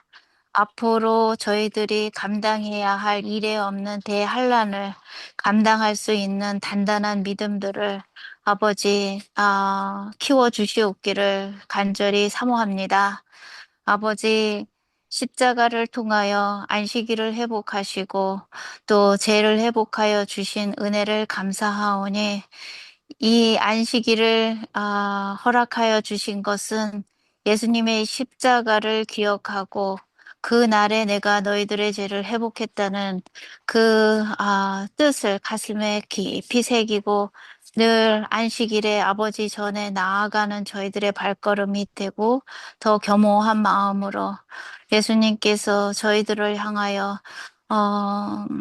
앞으로 저희들이 감당해야 할 일에 없는 대환란을 감당할 수 있는 단단한 믿음들을 아버지, 키워 주시옵기를 간절히 사모합니다. 아버지, 십자가를 통하여 안식일을 회복하시고 또 죄를 회복하여 주신 은혜를 감사하오니 이 안식일을 허락하여 주신 것은 예수님의 십자가를 기억하고 그 날에 내가 너희들의 죄를 회복했다는 그 뜻을 가슴에 깊이 새기고 늘 안식일에 아버지 전에 나아가는 저희들의 발걸음이 되고 더 겸허한 마음으로 예수님께서 저희들을 향하여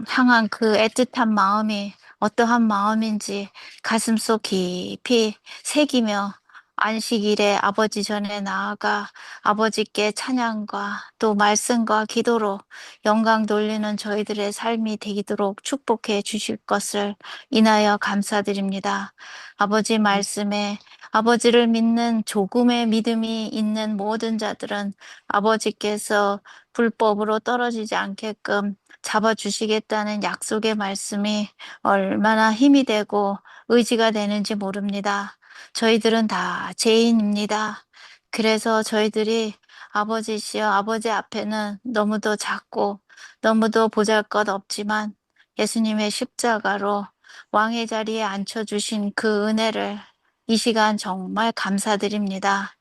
향한 그 애틋한 마음이 어떠한 마음인지 가슴속 깊이 새기며 안식일에 아버지 전에 나아가 아버지께 찬양과 또 말씀과 기도로 영광 돌리는 저희들의 삶이 되도록 축복해 주실 것을 인하여 감사드립니다. 아버지 말씀에 아버지를 믿는 조금의 믿음이 있는 모든 자들은 아버지께서 불법으로 떨어지지 않게끔 잡아주시겠다는 약속의 말씀이 얼마나 힘이 되고 의지가 되는지 모릅니다. 저희들은 다 죄인입니다. 그래서 저희들이 아버지시여 아버지 앞에는 너무도 작고 너무도 보잘것 없지만 예수님의 십자가로 왕의 자리에 앉혀주신 그 은혜를 이 시간 정말 감사드립니다.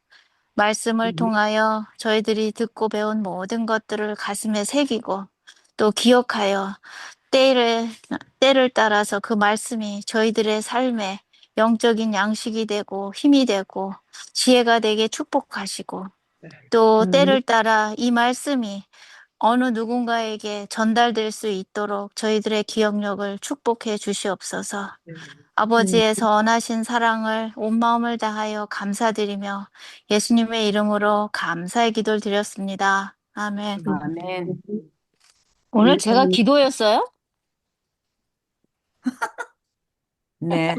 말씀을 통하여 저희들이 듣고 배운 모든 것들을 가슴에 새기고 또 기억하여 때를 따라서 그 말씀이 저희들의 삶에 영적인 양식이 되고 힘이 되고 지혜가 되게 축복하시고 또 때를 따라 이 말씀이 어느 누군가에게 전달될 수 있도록 저희들의 기억력을 축복해 주시옵소서. 아버지의 선하신 사랑을 온 마음을 다하여 감사드리며 예수님의 이름으로 감사의 기도를 드렸습니다. 아멘. 아멘. 오늘 제가 기도였어요? 네.